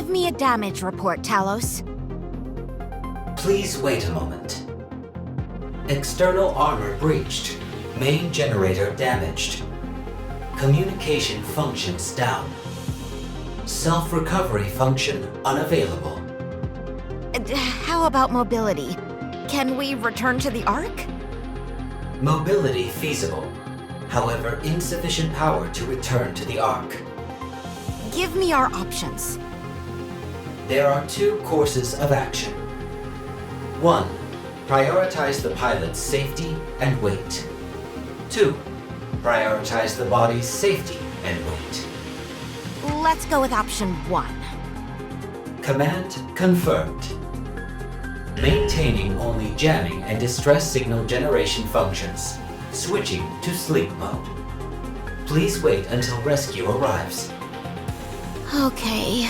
Give me a damage report, Talos. Please wait a moment. External armor breached. Main generator damaged. Communication functions down. Self-recovery function unavailable. How about mobility? Can we return to the Ark? Mobility feasible. However, insufficient power to return to the Ark. Give me our options. There are two courses of action. 1. Prioritize the pilot's safety and weight. 2. Prioritize the body's safety and weight. Let's go with option 1. Command confirmed. Maintaining only jamming and distress signal generation functions. Switching to sleep mode. Please wait until rescue arrives. Okay.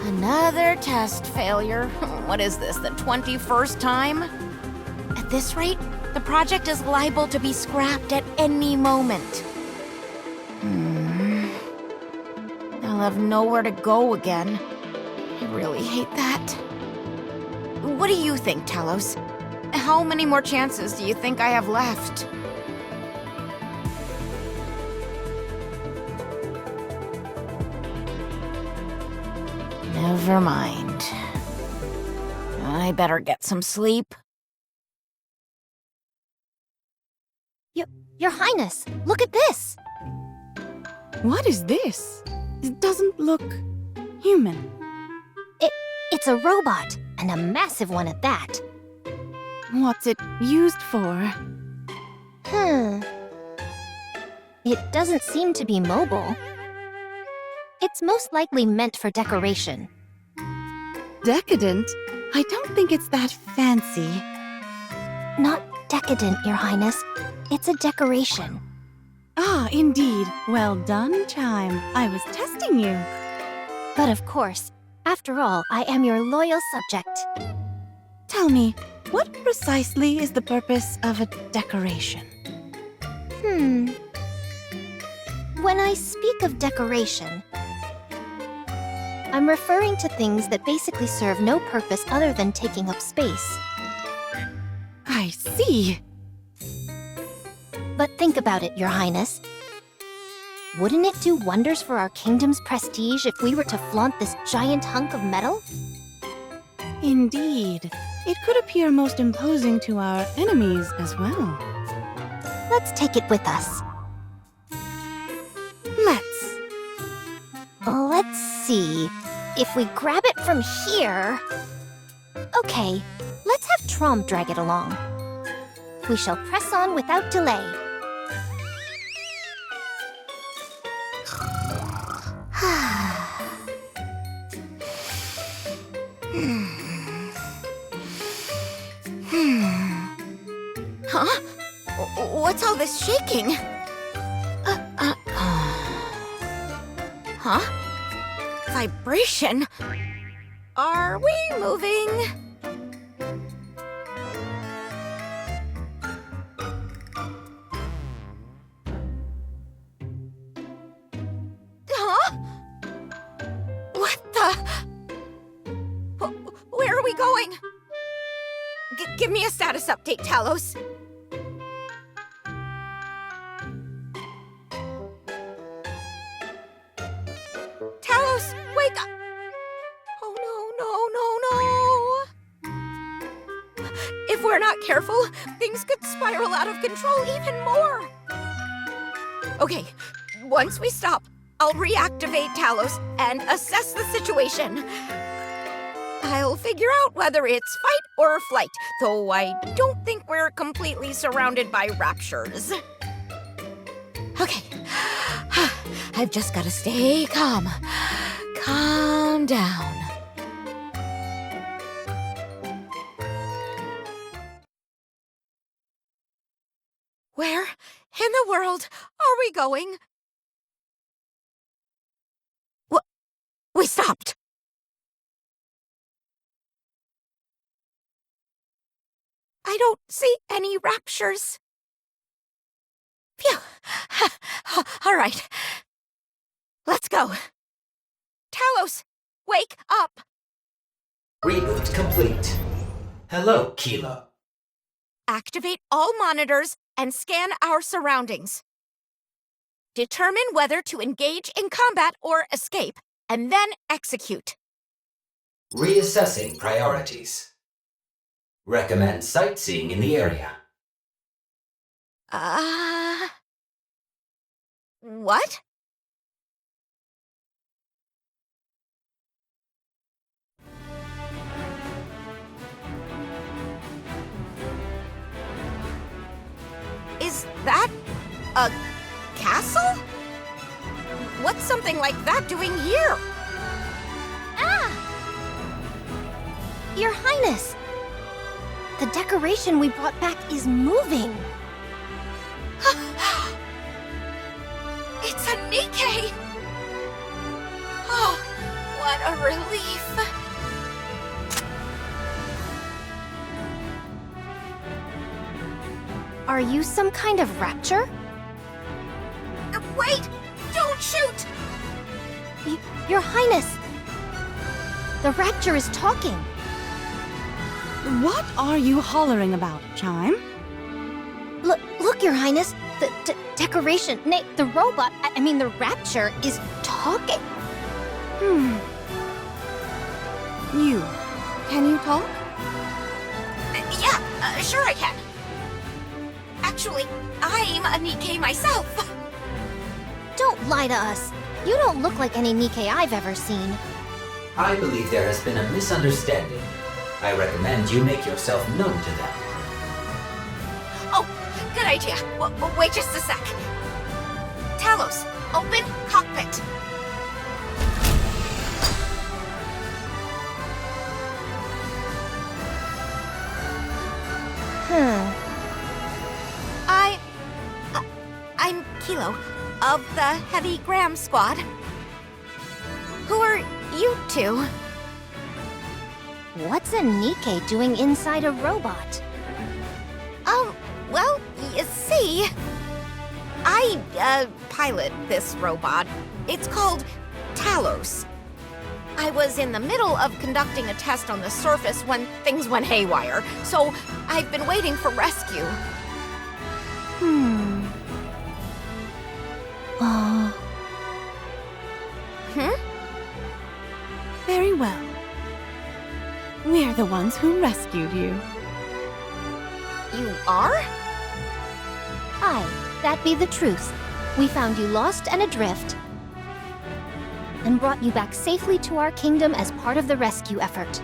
Another test failure. What is this, the 21st time? At this rate, the project is liable to be scrapped at any moment. I'll have nowhere to go again. I really hate that. What do you think, Talos? How many more chances do you think I have left? Never mind. I better get some sleep. Your Highness, look at this! What is this? It doesn't look human. It's a robot, and a massive one at that. What's it used for? It doesn't seem to be mobile. It's most likely meant for decoration. Decadent? I don't think it's that fancy. Not decadent, Your Highness. It's a decoration. Ah, indeed. Well done, Chime. I was testing you. But of course, after all, I am your loyal subject. Tell me, what precisely is the purpose of a decoration? When I speak of decoration, I'm referring to things that basically serve no purpose other than taking up space. I see. But think about it, Your Highness. Wouldn't it do wonders for our kingdom's prestige if we were to flaunt this giant hunk of metal? Indeed. It could appear most imposing to our enemies as well. Let's take it with us. Let's see. If we grab it from here... Okay, let's have Trom drag it along. We shall press on without delay. Huh? What's all this shaking? Huh? Vibration? Are we moving? Huh? What the? Where are we going? Give me a status update, Talos. Talos, wake up! Oh no. If we're not careful, things could spiral out of control even more. Okay, once we stop, I'll reactivate Talos and assess the situation. I'll figure out whether it's fight or flight, though I don't think we're completely surrounded by raptures. Okay, I've just gotta stay calm. Calm down. Where in the world are we going? What? We stopped. I don't see any raptures. Phew. All right. Let's go. Talos, wake up! Reboot complete. Hello, Kilo. Activate all monitors and scan our surroundings. Determine whether to engage in combat or escape, and then execute. Reassessing priorities. Recommend sightseeing in the area. What? Is that a castle? What's something like that doing here? Ah! Your Highness! The decoration we brought back is moving. It's a Nikke! Oh, what a relief! Are you some kind of rapture? Wait! Don't shoot! Your Highness! The rapture is talking. What are you hollering about, Chime? Look, Your Highness! The decoration, nay, the robot, I mean the rapture, is talking. Can you talk? Yeah, sure I can. Actually, I'm a Nikke myself. Don't lie to us. You don't look like any Nikke I've ever seen. I believe there has been a misunderstanding. I recommend you make yourself known to them. Oh, good idea. Wait just a sec. Talos, open cockpit. I'm Kilo, of the Heavy Gram Squad. Who are you two? What's a Nikke doing inside a robot? Well, you see, I pilot this robot. It's called Talos. I was in the middle of conducting a test on the surface when things went haywire, so I've been waiting for rescue. Very well. We're the ones who rescued you. You are? Aye, that be the truth. We found you lost and adrift, and brought you back safely to our kingdom as part of the rescue effort.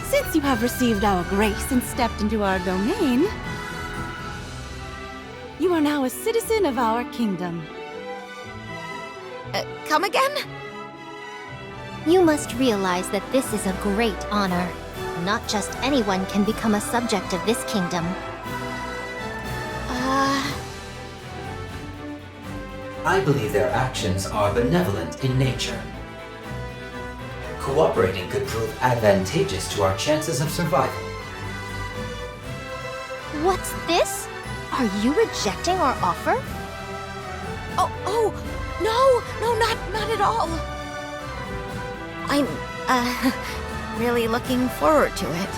Since you have received our grace and stepped into our domain, you are now a citizen of our kingdom. Come again? You must realize that this is a great honor. Not just anyone can become a subject of this kingdom. I believe their actions are benevolent in nature. Cooperating could prove advantageous to our chances of survival. What's this? Are you rejecting our offer? No, not at all. I'm, really looking forward to it.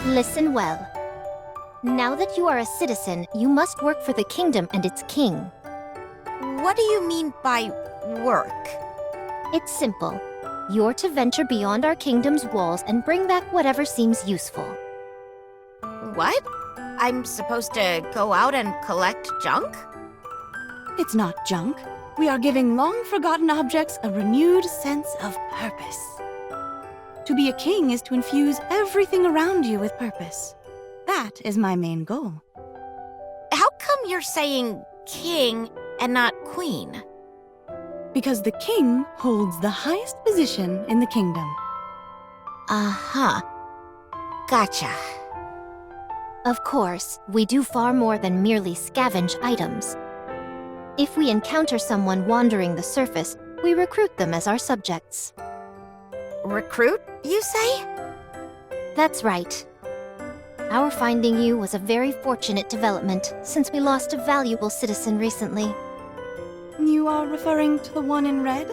Listen well. Now that you are a citizen, you must work for the kingdom and its king. What do you mean by work? It's simple. You're to venture beyond our kingdom's walls and bring back whatever seems useful. What? I'm supposed to go out and collect junk? It's not junk. We are giving long-forgotten objects a renewed sense of purpose. To be a king is to infuse everything around you with purpose. That is my main goal. How come you're saying king and not queen? Because the king holds the highest position in the kingdom. Uh-huh. Gotcha. Of course, we do far more than merely scavenge items. If we encounter someone wandering the surface, we recruit them as our subjects. Recruit, you say? That's right. Our finding you was a very fortunate development, since we lost a valuable citizen recently. You are referring to the one in red?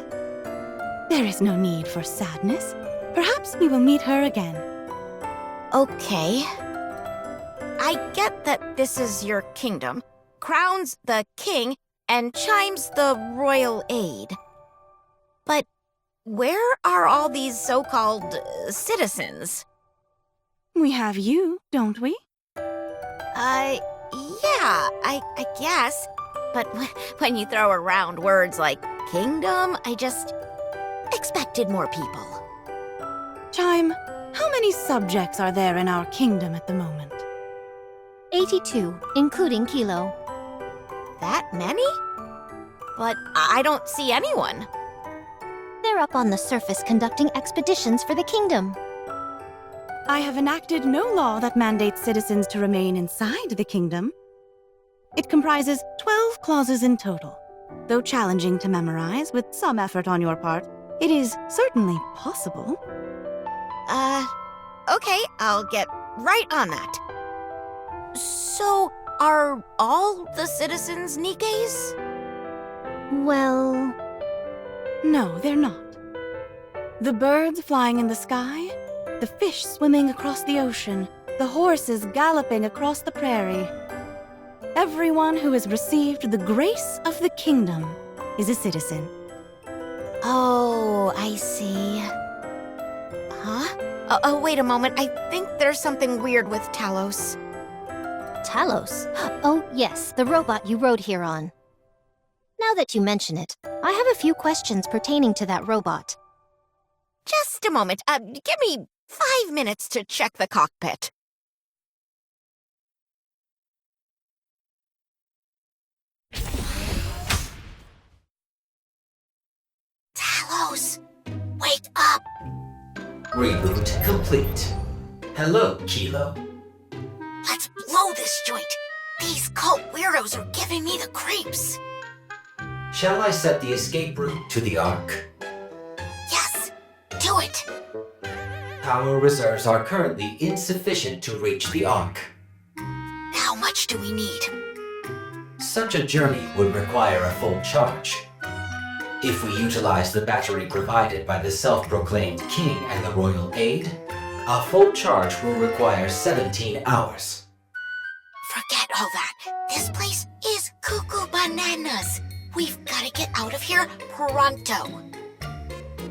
There is no need for sadness. Perhaps we will meet her again. Okay. I get that this is your kingdom, crowns the king, and chimes the royal aid. But where are all these so-called citizens? We have you, don't we? Yeah, I guess. But when you throw around words like kingdom, I just expected more people. Chime, how many subjects are there in our kingdom at the moment? 82, including Kilo. That many? But I don't see anyone. They're up on the surface conducting expeditions for the kingdom. I have enacted no law that mandates citizens to remain inside the kingdom. It comprises 12 clauses in total. Though challenging to memorize with some effort on your part, it is certainly possible. Okay, I'll get right on that. So, are all the citizens Nikkes? Well... No, they're not. The birds flying in the sky, the fish swimming across the ocean, the horses galloping across the prairie. Everyone who has received the grace of the kingdom is a citizen. Oh, I see. Huh? Oh, wait a moment. I think there's something weird with Talos. Talos? Oh, yes, the robot you rode here on. Now that you mention it, I have a few questions pertaining to that robot. Just a moment. Give me 5 minutes to check the cockpit. Talos, wake up! Reboot complete. Hello, Kilo. Let's blow this joint. These cult weirdos are giving me the creeps. Shall I set the escape route to the Ark? Yes, do it. Power reserves are currently insufficient to reach the Ark. How much do we need? Such a journey would require a full charge. If we utilize the battery provided by the self-proclaimed king and the royal aid, a full charge will require 17 hours. Forget all that. This place is cuckoo bananas. We've got to get out of here pronto.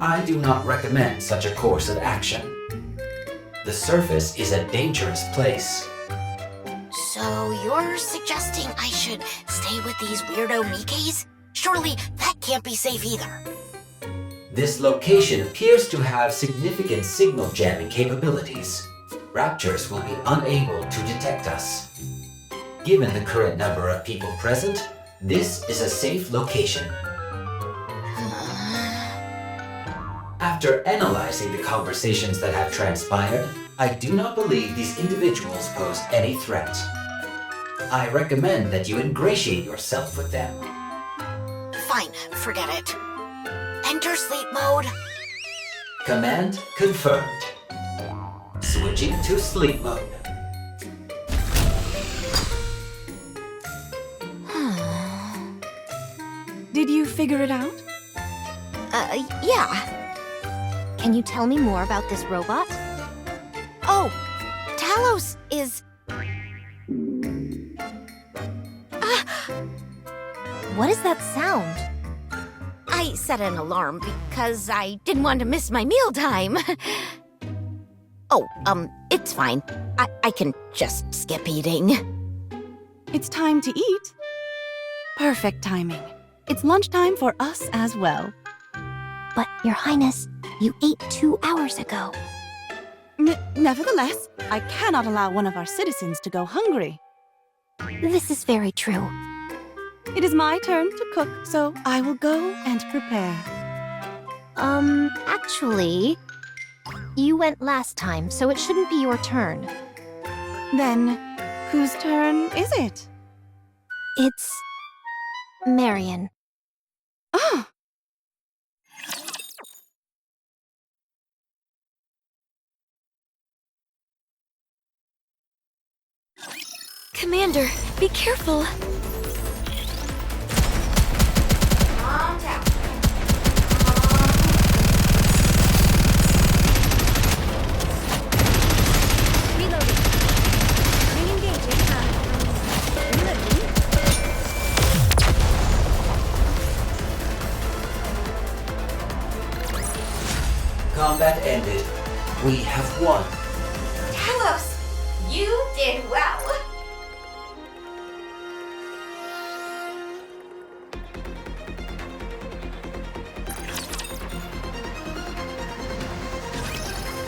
I do not recommend such a course of action. The surface is a dangerous place. So you're suggesting I should stay with these weirdo Nikkes? Surely that can't be safe either. This location appears to have significant signal jamming capabilities. Raptors will be unable to detect us. Given the current number of people present, this is a safe location. After analyzing the conversations that have transpired, I do not believe these individuals pose any threat. I recommend that you ingratiate yourself with them. Fine, forget it. Enter sleep mode. Command confirmed. Switching to sleep mode. Did you figure it out? Yeah. Can you tell me more about this robot? Oh, Talos is... What is that sound? I set an alarm because I didn't want to miss my mealtime. Oh, it's fine. I can just skip eating. It's time to eat. Perfect timing. It's lunchtime for us as well. But, Your Highness, you ate 2 hours ago. Nevertheless, I cannot allow one of our citizens to go hungry. This is very true. It is my turn to cook, so I will go and prepare. Actually, you went last time, so it shouldn't be your turn. Then, whose turn is it? It's Marion. Ah! Commander, be careful. Calm down. Reloading. Re-engaging. Reloading. Combat ended. We have won. Talos, you did well.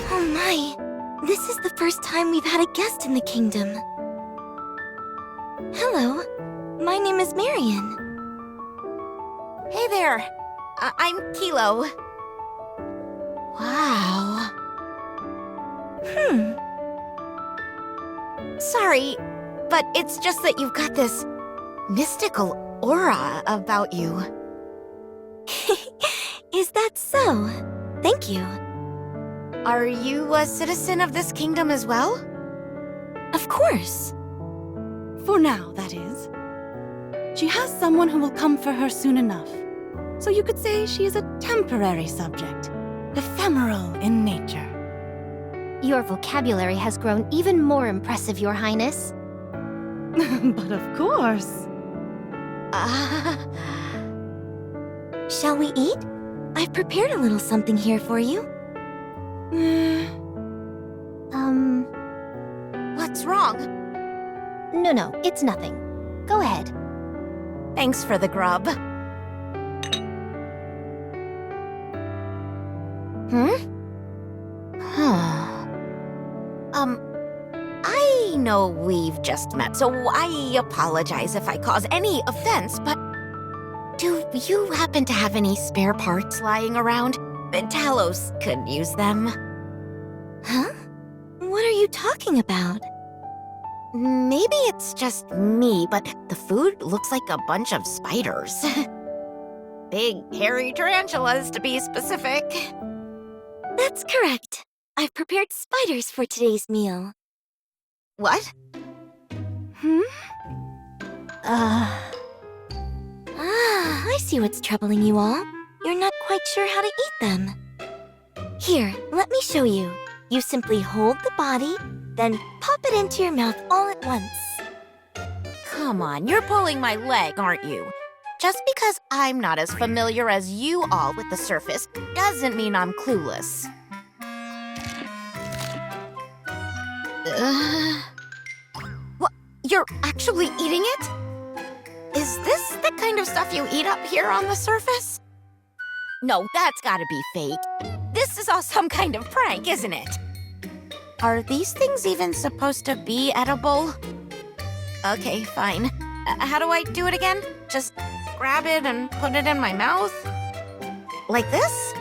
Oh my, this is the first time we've had a guest in the kingdom. Hello, my name is Marion. Hey there. I'm Kilo. Wow. Sorry, but it's just that you've got this mystical aura about you. Is that so? Thank you. Are you a citizen of this kingdom as well? Of course. For now, that is. She has someone who will come for her soon enough. So you could say she is a temporary subject, ephemeral in nature. Your vocabulary has grown even more impressive, Your Highness. But of course. Shall we eat? I've prepared a little something here for you. What's wrong? No, it's nothing. Go ahead. Thanks for the grub. I know we've just met, so I apologize if I cause any offense, but do you happen to have any spare parts lying around? Talos could use them. Huh? What are you talking about? Maybe it's just me, but the food looks like a bunch of spiders. Big, hairy tarantulas, to be specific. That's correct. I've prepared spiders for today's meal. What? I see what's troubling you all. You're not quite sure how to eat them. Here, let me show you. You simply hold the body, then pop it into your mouth all at once. Come on, you're pulling my leg, aren't you? Just because I'm not as familiar as you all with the surface doesn't mean I'm clueless. What? You're actually eating it? Is this the kind of stuff you eat up here on the surface? No, that's gotta be fake. This is all some kind of prank, isn't it? Are these things even supposed to be edible? Okay, fine. How do I do it again? Just grab it and put it in my mouth? Like this?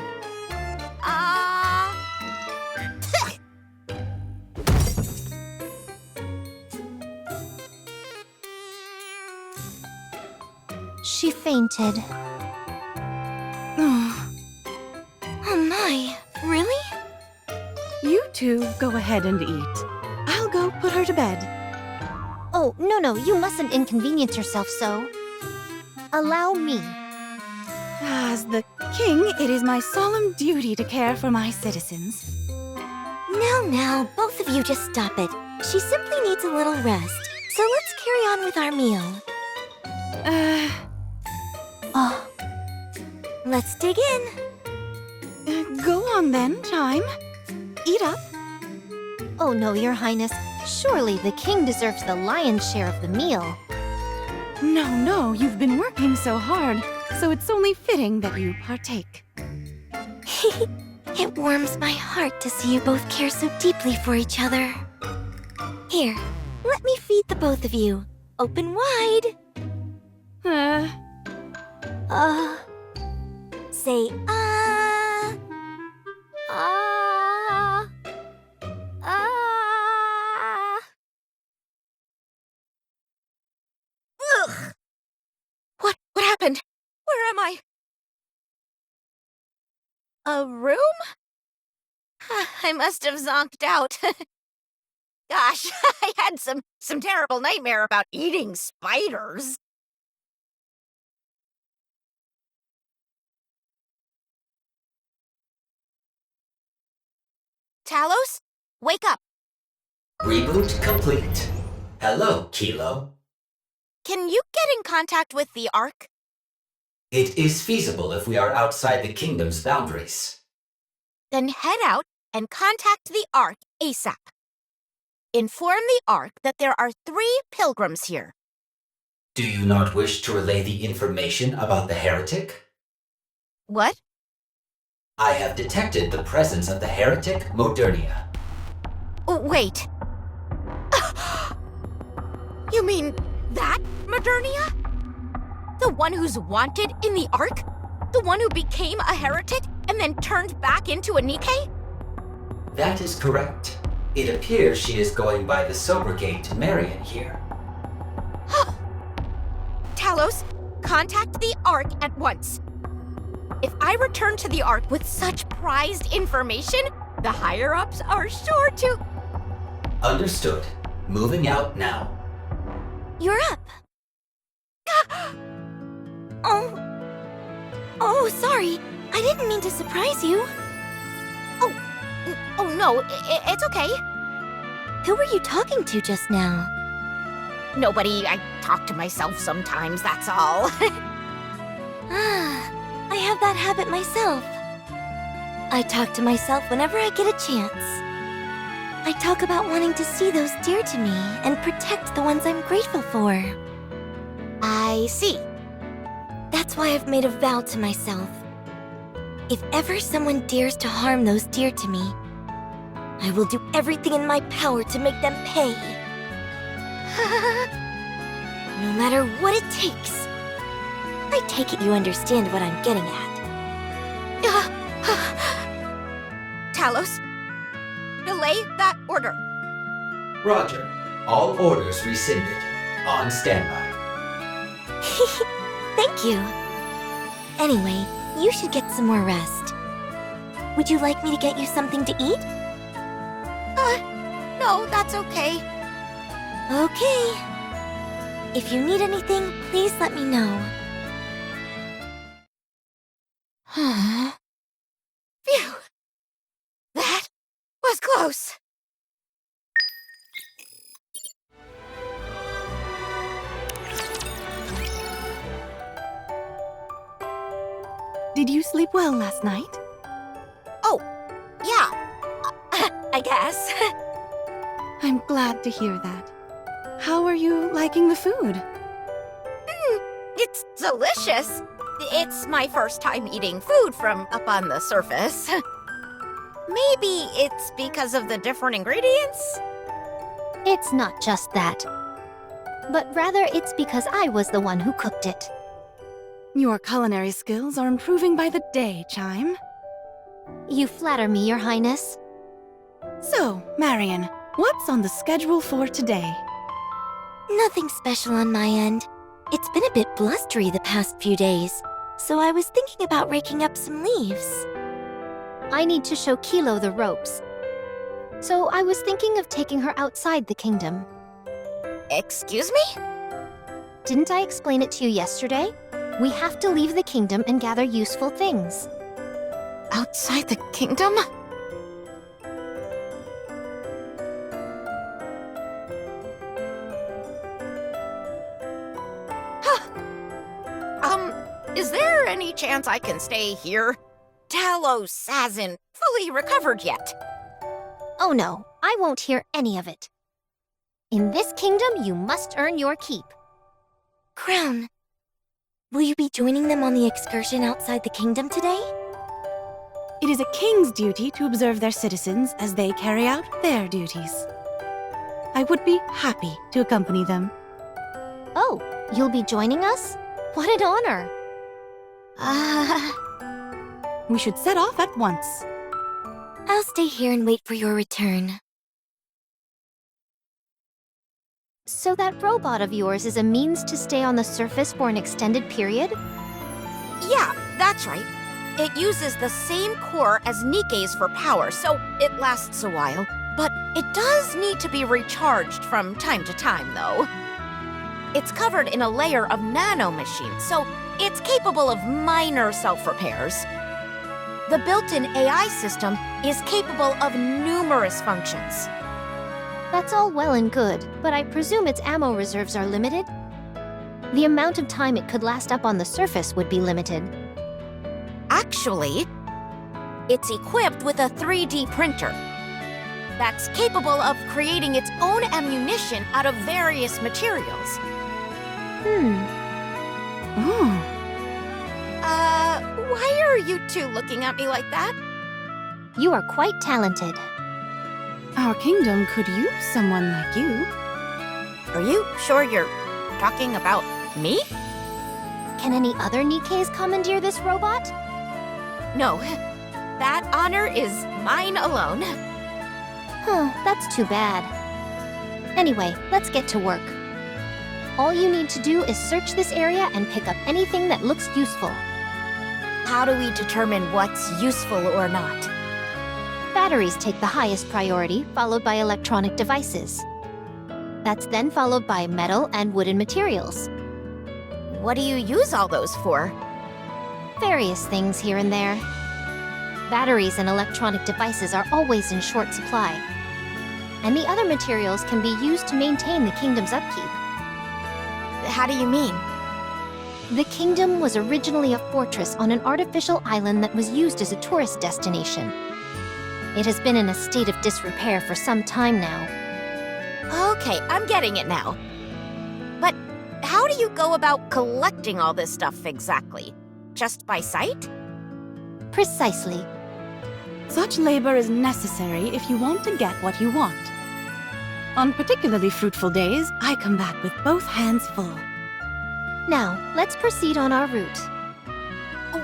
She fainted. Oh, Oh my, really? you two go ahead and eat. I'll go put her to bed. Oh, no, you mustn't inconvenience yourself so. Allow me. As the king, it is my solemn duty to care for my citizens. Now, both of you just stop it. She simply needs a little rest. So let's carry on with our meal. Oh. Let's dig in. Go on then, Chime. Eat up. Oh no, Your Highness. Surely the king deserves the lion's share of the meal. No, you've been working so hard. so it's only fitting that you partake. It warms my heart to see you both care so deeply for each other. Here, let me feed the both of you. Open wide. Say ah. Ah. Ah. Ugh! What happened? Where am I? A room? I must have zonked out. Gosh, I had some terrible nightmare about eating spiders. Talos, wake up. Reboot complete. Hello, Kilo. Can you get in contact with the Ark? It is feasible if we are outside the kingdom's boundaries. Then head out and contact the Ark ASAP. Inform the Ark that there are 3 pilgrims here. Do you not wish to relay the information about the heretic? What? I have detected the presence of the heretic Modernia. Oh, wait. You mean that Modernia? The one who's wanted in the Ark? The one who became a heretic and then turned back into a Nikke? That is correct. It appears she is going by the sobriquet Marion here. Talos, contact the Ark at once. If I return to the Ark with such prized information, the higher-ups are sure to... Understood. Moving out now. You're up. Oh, sorry. I didn't mean to surprise you. Oh no, it's okay. Who were you talking to just now? Nobody. I talk to myself sometimes, that's all. I have that habit myself. I talk to myself whenever I get a chance. I talk about wanting to see those dear to me and protect the ones I'm grateful for. I see. That's why I've made a vow to myself. If ever someone dares to harm those dear to me, I will do everything in my power to make them pay. No matter what it takes. I take it you understand what I'm getting at. Talos, delay that order. Roger. All orders rescinded. On standby. Thank you. Anyway, you should get some more rest. Would you like me to get you something to eat? No, that's okay. Okay. If you need anything, please let me know. Phew. That was close. Did you sleep well last night? Oh, yeah. I guess. I'm glad to hear that. How are you liking the food? It's delicious. It's my first time eating food from up on the surface. Maybe it's because of the different ingredients? It's not just that. But rather it's because I was the one who cooked it. Your culinary skills are improving by the day, Chime. You flatter me, Your Highness. So, Marion, what's on the schedule for today? Nothing special on my end. It's been a bit blustery the past few days, so I was thinking about raking up some leaves. I need to show Kilo the ropes. So I was thinking of taking her outside the kingdom. Excuse me? Didn't I explain it to you yesterday? We have to leave the kingdom and gather useful things. Outside the kingdom? Is there any chance I can stay here? Talos hasn't fully recovered yet. Oh no, I won't hear any of it. In this kingdom, you must earn your keep. Crown, Will you be joining them on the excursion outside the kingdom today? It is a king's duty to observe their citizens as they carry out their duties. I would be happy to accompany them. Oh, you'll be joining us? What an honor! We should set off at once. I'll stay here and wait for your return. So that robot of yours is a means to stay on the surface for an extended period? Yeah, that's right. It uses the same core as Nikke's for power, so it lasts a while. But it does need to be recharged from time to time, though. It's covered in a layer of nanomachines, so it's capable of minor self-repairs. The built-in AI system is capable of numerous functions. That's all well and good, but I presume its ammo reserves are limited? The amount of time it could last up on the surface would be limited. Actually, it's equipped with a 3D printer that's capable of creating its own ammunition out of various materials. Oh, Why are you two looking at me like that? You are quite talented. our kingdom could use someone like you. Are you sure you're talking about me? Can any other Nikkes commandeer this robot? No, that honor is mine alone. Huh, that's too bad. Anyway, let's get to work. All you need to do is search this area and pick up anything that looks useful. How do we determine what's useful or not? Batteries take the highest priority, followed by electronic devices. That's then followed by metal and wooden materials. What do you use all those for? Various things here and there. Batteries and electronic devices are always in short supply. And the other materials can be used to maintain the kingdom's upkeep. How do you mean? The kingdom was originally a fortress on an artificial island that was used as a tourist destination. It has been in a state of disrepair for some time now. Okay, I'm getting it now. But how do you go about collecting all this stuff exactly? Just by sight? Precisely. Such labor is necessary if you want to get what you want. On particularly fruitful days, I come back with both hands full. Now, let's proceed on our route.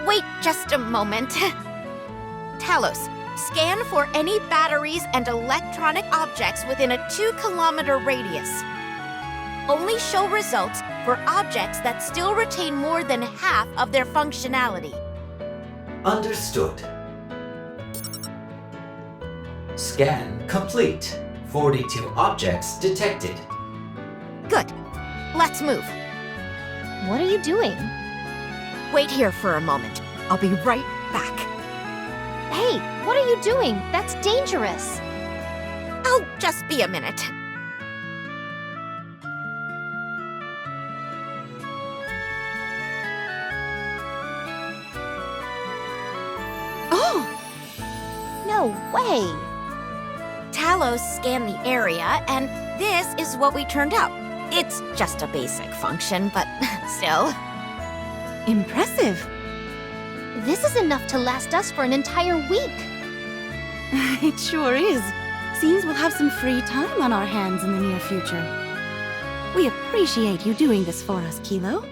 Wait just a moment. Talos, scan for any batteries and electronic objects within a 2-kilometer radius. Only show results for objects that still retain more than half of their functionality. Understood. Scan complete. 42 objects detected. Good. Let's move. What are you doing? Wait here for a moment. I'll be right back. Hey, what are you doing? That's dangerous. I'll just be a minute. Oh! No way! Talos scanned the area, and this is what we turned up. It's just a basic function, but still. Impressive! This is enough to last us for an entire week. It sure is. Seems we'll have some free time on our hands in the near future. We appreciate you doing this for us, Kilo.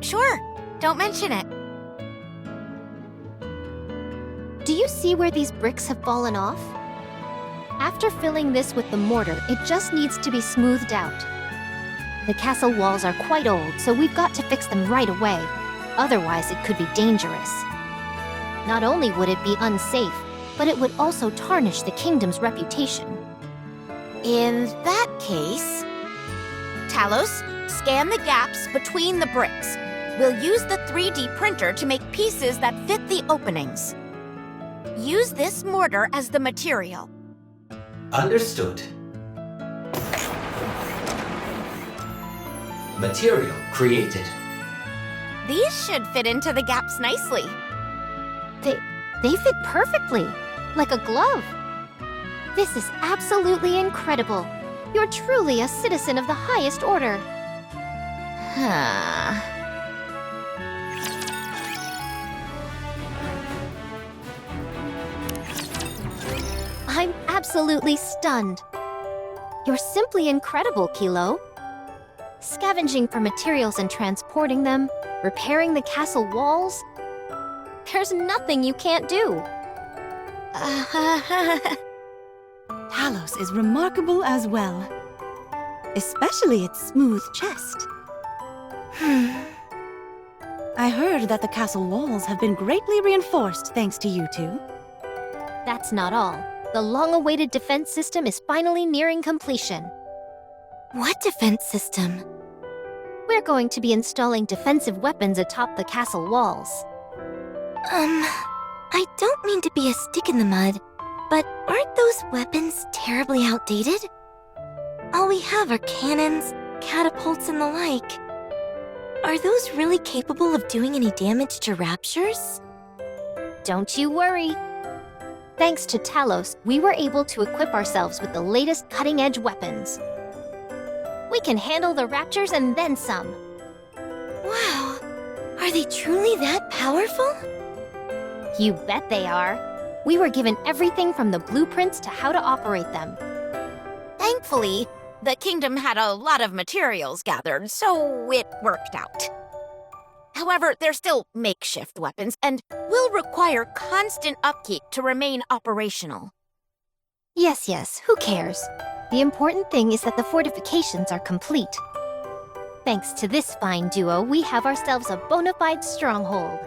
Sure, don't mention it. Do you see where these bricks have fallen off? After filling this with the mortar, it just needs to be smoothed out. The castle walls are quite old, so we've got to fix them right away. Otherwise, it could be dangerous. Not only would it be unsafe, but it would also tarnish the kingdom's reputation. In that case, Talos, scan the gaps between the bricks. We'll use the 3D printer to make pieces that fit the openings. Use this mortar as the material. Understood. Material created. These should fit into the gaps nicely. They fit perfectly, like a glove. This is absolutely incredible. You're truly a citizen of the highest order. absolutely stunned. You're simply incredible, Kilo. Scavenging for materials and transporting them, repairing the castle walls. There's nothing you can't do. Talos is remarkable as well. Especially its smooth chest. I heard that the castle walls have been greatly reinforced thanks to you two. That's not all. The long-awaited defense system is finally nearing completion. What defense system? We're going to be installing defensive weapons atop the castle walls. I don't mean to be a stick in the mud, but aren't those weapons terribly outdated? All we have are cannons, catapults, and the like. Are those really capable of doing any damage to raptures? Don't you worry. Thanks to Talos, we were able to equip ourselves with the latest cutting-edge weapons. We can handle the raptures and then some. Wow, are they truly that powerful? You bet they are. We were given everything from the blueprints to how to operate them. Thankfully, the kingdom had a lot of materials gathered, so it worked out. However, they're still makeshift weapons and will require constant upkeep to remain operational. Yes, who cares? The important thing is that the fortifications are complete. Thanks to this fine duo, we have ourselves a bona fide stronghold.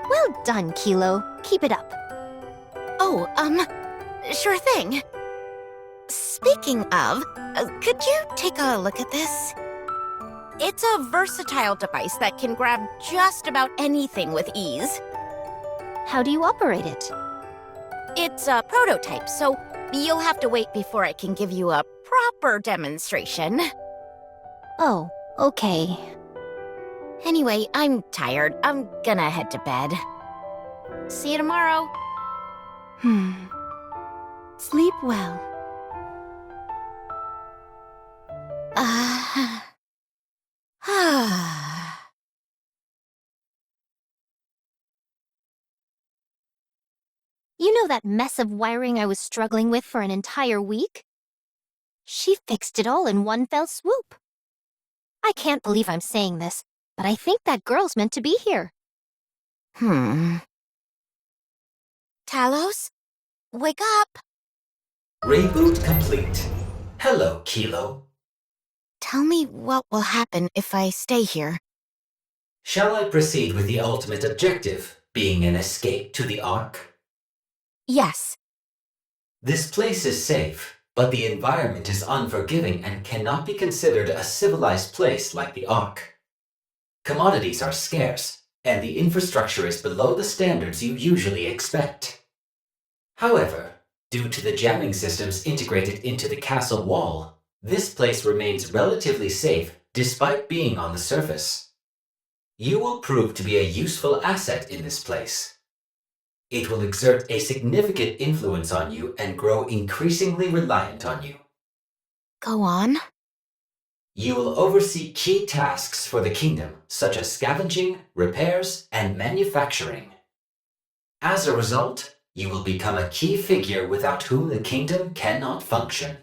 Well done, Kilo. Keep it up. Oh, sure thing. Speaking of, could you take a look at this? It's a versatile device that can grab just about anything with ease. How do you operate it? It's a prototype, so you'll have to wait before I can give you a proper demonstration. Oh, okay. Anyway, I'm tired. I'm gonna head to bed. See you tomorrow. Sleep well. You know that mess of wiring I was struggling with for an entire week? She fixed it all in one fell swoop. I can't believe I'm saying this, but I think that girl's meant to be here. Talos? Wake up! Reboot complete. Hello, Kilo. Tell me what will happen if I stay here. Shall I proceed with the ultimate objective, being an escape to the Ark? Yes. This place is safe, but the environment is unforgiving and cannot be considered a civilized place like the Ark. Commodities are scarce, and the infrastructure is below the standards you usually expect. However, due to the jamming systems integrated into the castle wall, this place remains relatively safe despite being on the surface. You will prove to be a useful asset in this place. It will exert a significant influence on you and grow increasingly reliant on you. Go on. You will oversee key tasks for the kingdom, such as scavenging, repairs, and manufacturing. As a result, you will become a key figure without whom the kingdom cannot function.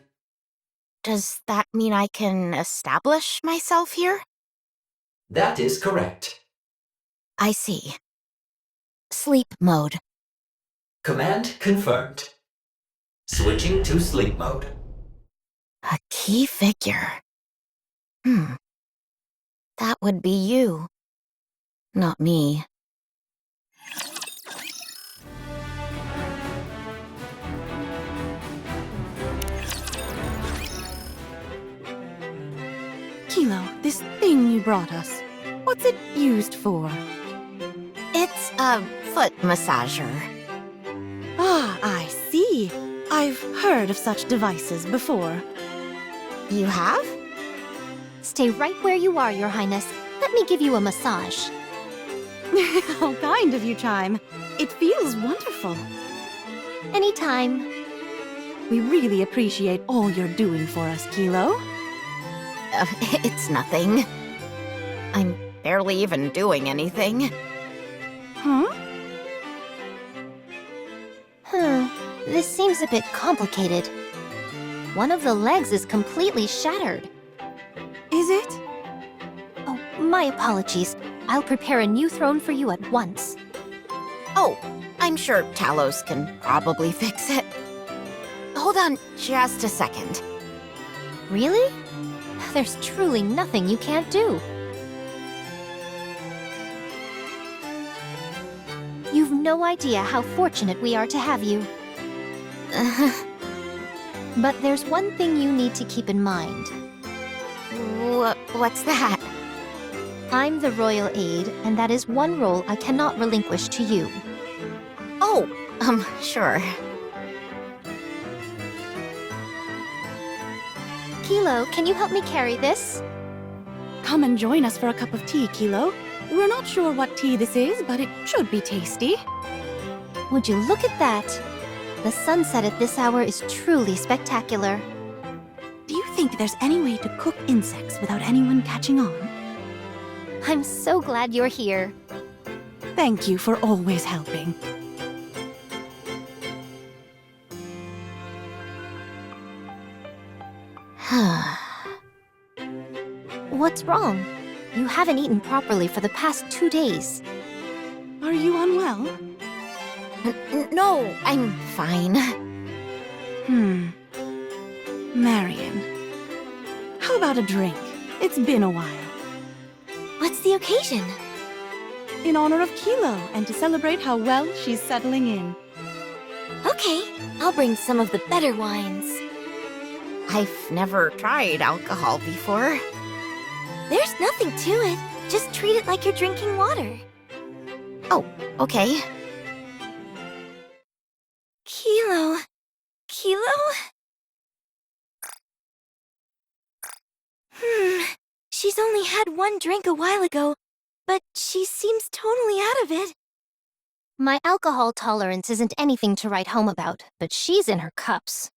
Does that mean I can establish myself here? That is correct. I see. Sleep mode. Command confirmed. Switching to sleep mode. A key figure. That would be you. Not me. Kilo, this thing you brought us, what's it used for? It's a foot massager. Ah, I see. I've heard of such devices before. You have? Stay right where you are, Your Highness. Let me give you a massage. How kind of you, Chime. It feels wonderful. Anytime. We really appreciate all you're doing for us, Kilo. It's nothing. I'm barely even doing anything. Huh? This seems a bit complicated. One of the legs is completely shattered. Is it? Oh, my apologies. I'll prepare a new throne for you at once. Oh, I'm sure Talos can probably fix it. Hold on just a second. Really? There's truly nothing you can't do. You've no idea how fortunate we are to have you. But there's one thing you need to keep in mind. What's that? I'm the royal aide, and that is one role I cannot relinquish to you. Oh, sure. Kilo, can you help me carry this? Come and join us for a cup of tea, Kilo. We're not sure what tea this is, but it should be tasty. Would you look at that? The sunset at this hour is truly spectacular. Do you think there's any way to cook insects without anyone catching on? I'm so glad you're here. Thank you for always helping. What's wrong? You haven't eaten properly for the past 2 days. Are you unwell? No, I'm fine. Marion. How about a drink? It's been a while. What's the occasion? In honor of Kilo, and to celebrate how well she's settling in. Okay, I'll bring some of the better wines. I've never tried alcohol before. There's nothing to it. Just treat it like you're drinking water. Oh, okay. Kilo. She's only had one drink a while ago, but she seems totally out of it. My alcohol tolerance isn't anything to write home about, but she's in her cups.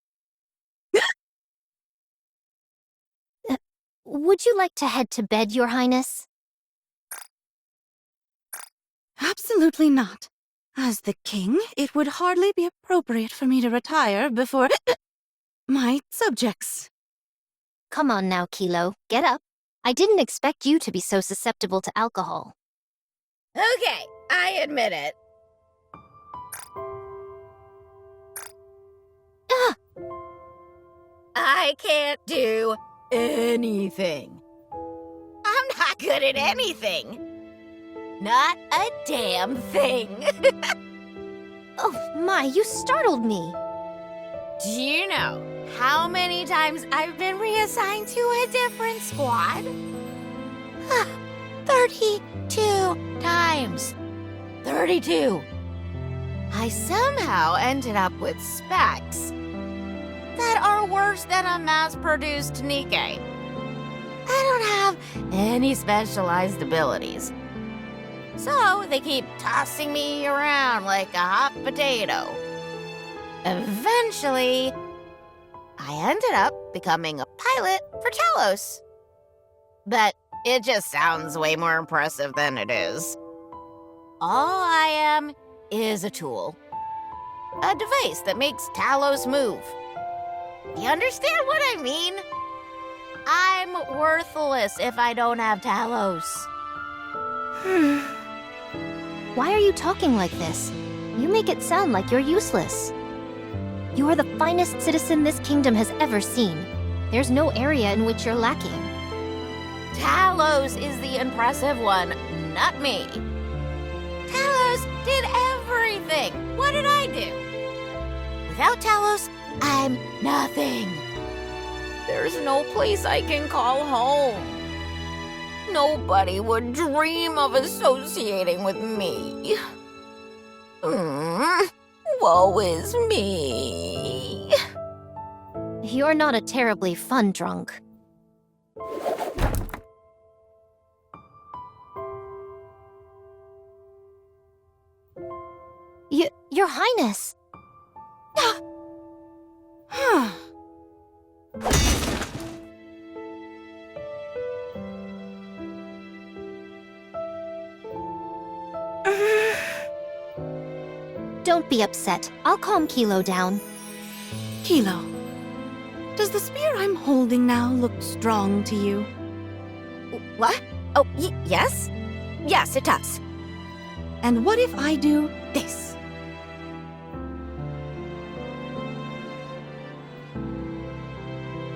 Would you like to head to bed, Your Highness? Absolutely not. As the king, it would hardly be appropriate for me to retire before my subjects. Come on now, Kilo. Get up. I didn't expect you to be so susceptible to alcohol. Okay, I admit it. I can't do anything. I'm not good at anything. Not a damn thing. Oh my, you startled me. Do you know how many times I've been reassigned to a different squad? 32 times. 32. I somehow ended up with specs that are worse than a mass-produced Nikke. I don't have any specialized abilities. So they keep tossing me around like a hot potato. Eventually, I ended up becoming a pilot for Talos. But it just sounds way more impressive than it is. All I am is a tool. A device that makes Talos move. You understand what I mean? I'm worthless if I don't have Talos. Why are you talking like this? You make it sound like you're useless. You are the finest citizen this kingdom has ever seen. There's no area in which you're lacking. Talos is the impressive one, not me. Talos did everything. What did I do? Without Talos, I'm nothing. There's no place I can call home. Nobody would dream of associating with me. Woe is me. You're not a terribly fun drunk. Your Highness! Don't be upset. I'll calm Kilo down. Kilo, does the spear I'm holding now look strong to you? What? Oh, yes? Yes, it does. And what if I do this?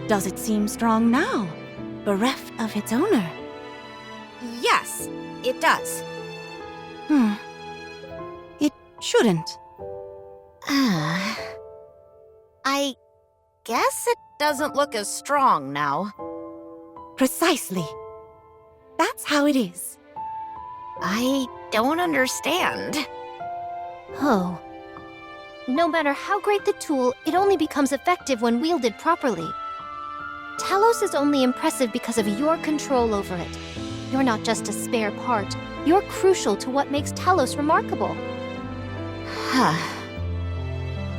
Does it seem strong now, bereft of its owner? Yes, it does. It shouldn't. I guess it doesn't look as strong now. Precisely. That's how it is. I don't understand. Oh. No matter how great the tool, it only becomes effective when wielded properly. Talos is only impressive because of your control over it. You're not just a spare part. You're crucial to what makes Talos remarkable.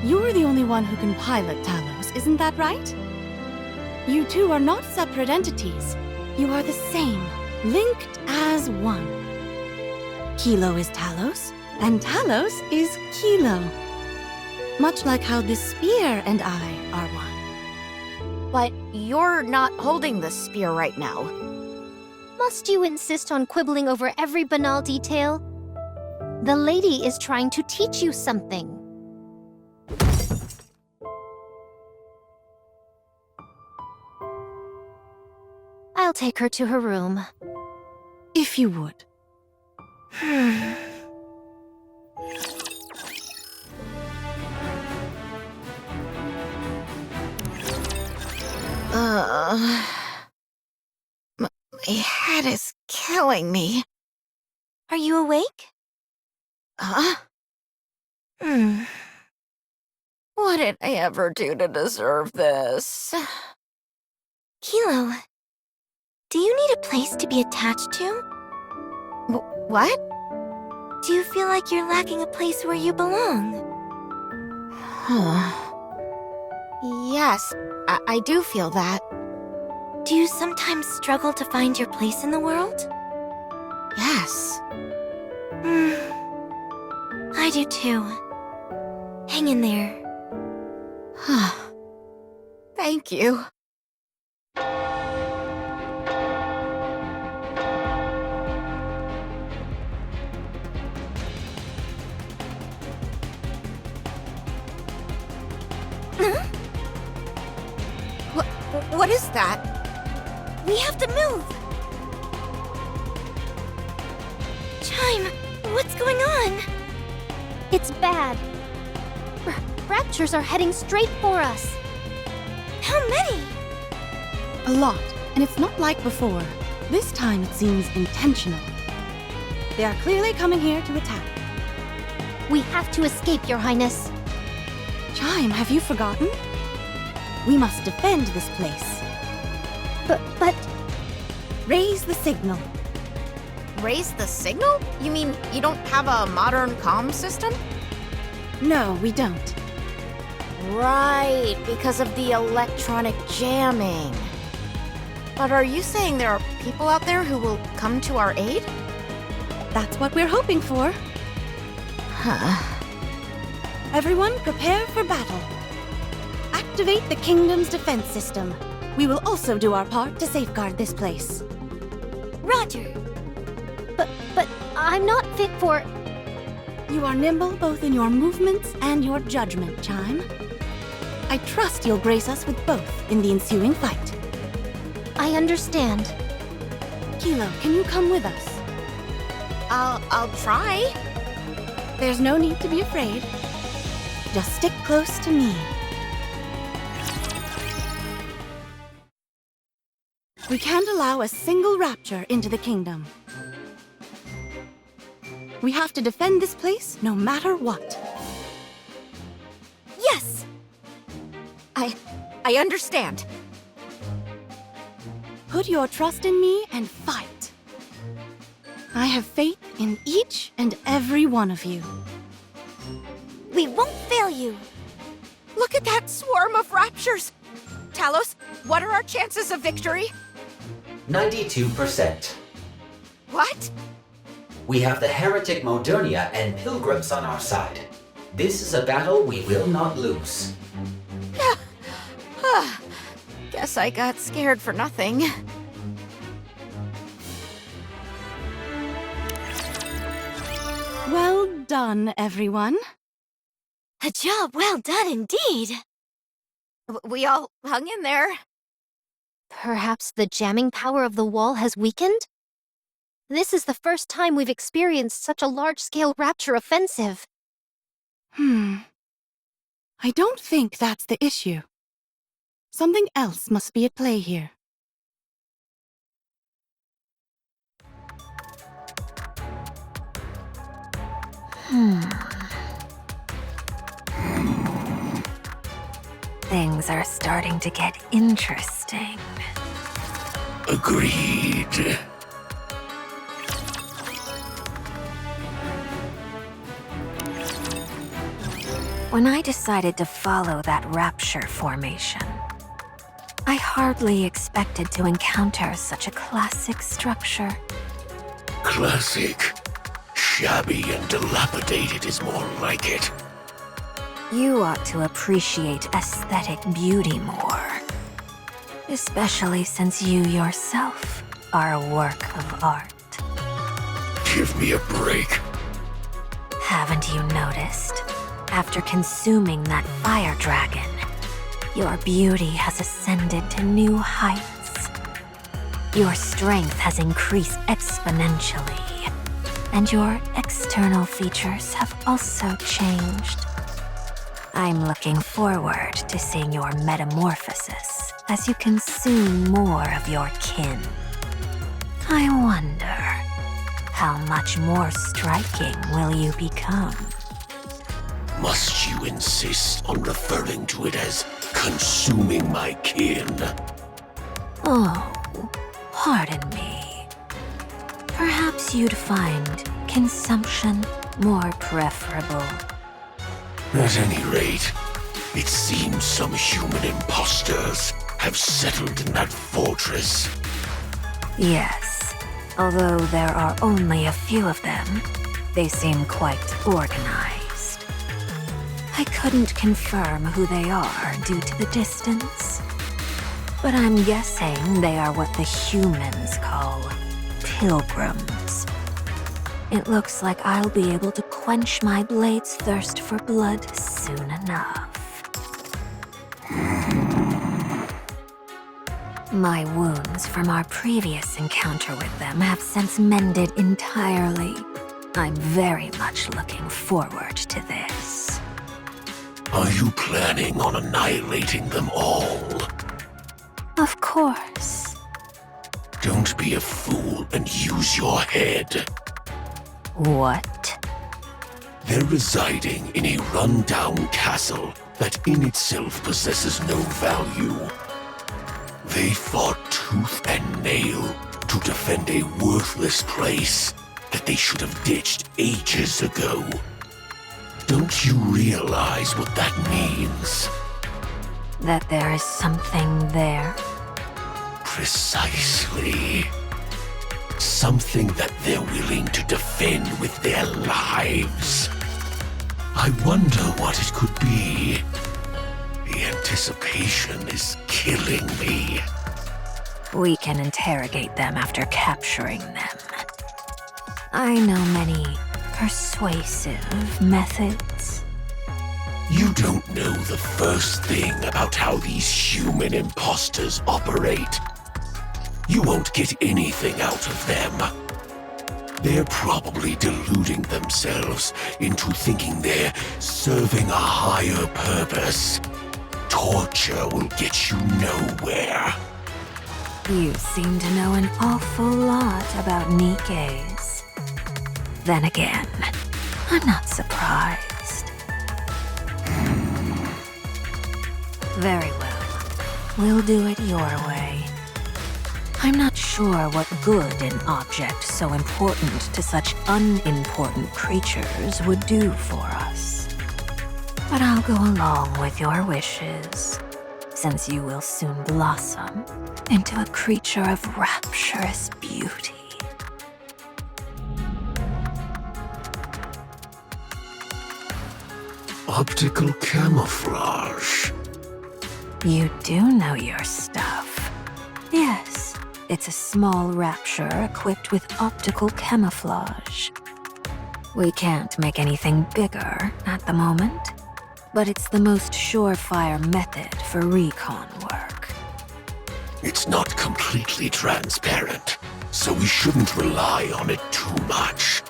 You're the only one who can pilot Talos, isn't that right? You two are not separate entities. You are the same, linked as one. Kilo is Talos, and Talos is Kilo. Much like how this spear and I are one. But you're not holding the spear right now. Must you insist on quibbling over every banal detail? The lady is trying to teach you something. I'll take her to her room. If you would. My head is killing me. Are you awake? Huh? What did I ever do to deserve this? Kilo, do you need a place to be attached to? What? Do you feel like you're lacking a place where you belong? Yes, I do feel that. Do you sometimes struggle to find your place in the world? Yes. I do too. Hang in there. Thank you. What is that? We have to move! Chime, what's going on? It's bad. Raptures are heading straight for us. How many? A lot, and it's not like before. This time it seems intentional. They are clearly coming here to attack. We have to escape, Your Highness. Chime, have you forgotten? We must defend this place. But... Raise the signal. Raise the signal? You mean you don't have a modern comm system? No, we don't. Right, because of the electronic jamming. But are you saying there are people out there who will come to our aid? That's what we're hoping for. Everyone, prepare for battle. Activate the kingdom's defense system. We will also do our part to safeguard this place. Roger. But I'm not fit for... You are nimble both in your movements and your judgment, Chime. I trust you'll grace us with both in the ensuing fight. I understand. Kilo, can you come with us? I'll try. There's no need to be afraid. Just stick close to me. We can't allow a single rapture into the kingdom. We have to defend this place no matter what. Yes! I understand. Put your trust in me and fight. I have faith in each and every one of you. We won't fail you. Look at that swarm of raptures! Talos, what are our chances of victory? 92%. What? We have the heretic Modernia and pilgrims on our side. This is a battle we will not lose. Guess I got scared for nothing. Well done, everyone. A job well done indeed. We all hung in there. Perhaps the jamming power of the wall has weakened? This is the first time we've experienced such a large-scale Rapture offensive. I don't think that's the issue. Something else must be at play here. Things are starting to get interesting. Agreed. When I decided to follow that Rapture formation, I hardly expected to encounter such a classic structure. Classic. Shabby and dilapidated is more like it. You ought to appreciate aesthetic beauty more. Especially since you yourself are a work of art. Give me a break. Haven't you noticed? After consuming that fire dragon, your beauty has ascended to new heights. Your strength has increased exponentially, and your external features have also changed. I'm looking forward to seeing your metamorphosis as you consume more of your kin. I wonder, how much more striking will you become? Must you insist on referring to it as consuming my kin? Oh, pardon me. Perhaps you'd find consumption more preferable. At any rate, it seems some human imposters have settled in that fortress. Yes, although there are only a few of them, they seem quite organized. I couldn't confirm who they are due to the distance, but I'm guessing they are what the humans call pilgrims. It looks like I'll be able to quench my blade's thirst for blood soon enough. My wounds from our previous encounter with them have since mended entirely. I'm very much looking forward to this. Are you planning on annihilating them all? Of course. Don't be a fool and use your head. What? They're residing in a run-down castle that in itself possesses no value. They fought tooth and nail to defend a worthless place that they should have ditched ages ago. Don't you realize what that means? That there is something there? Precisely. Something that they're willing to defend with their lives. I wonder what it could be. The anticipation is killing me. We can interrogate them after capturing them. I know many persuasive methods. You don't know the first thing about how these human imposters operate. You won't get anything out of them. They're probably deluding themselves into thinking they're serving a higher purpose. Torture will get you nowhere. You seem to know an awful lot about Nikkes. Then again, I'm not surprised. Very well. We'll do it your way. I'm not sure what good an object so important to such unimportant creatures would do for us. But I'll go along with your wishes, since you will soon blossom into a creature of rapturous beauty. Optical camouflage. You do know your stuff. Yes, it's a small rapture equipped with optical camouflage. We can't make anything bigger at the moment, but it's the most surefire method for recon work. It's not completely transparent, so we shouldn't rely on it too much.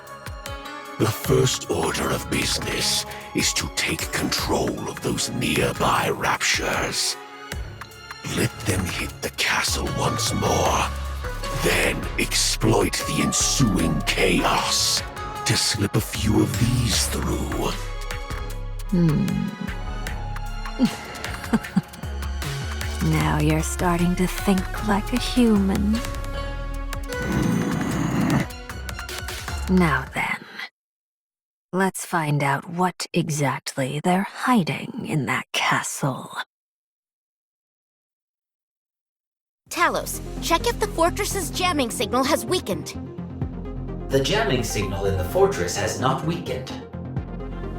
The first order of business is to take control of those nearby raptures. Let them hit the castle once more, then exploit the ensuing chaos to slip a few of these through. Now you're starting to think like a human. Now then, let's find out what exactly they're hiding in that castle. Talos, check if the fortress's jamming signal has weakened. The jamming signal in the fortress has not weakened.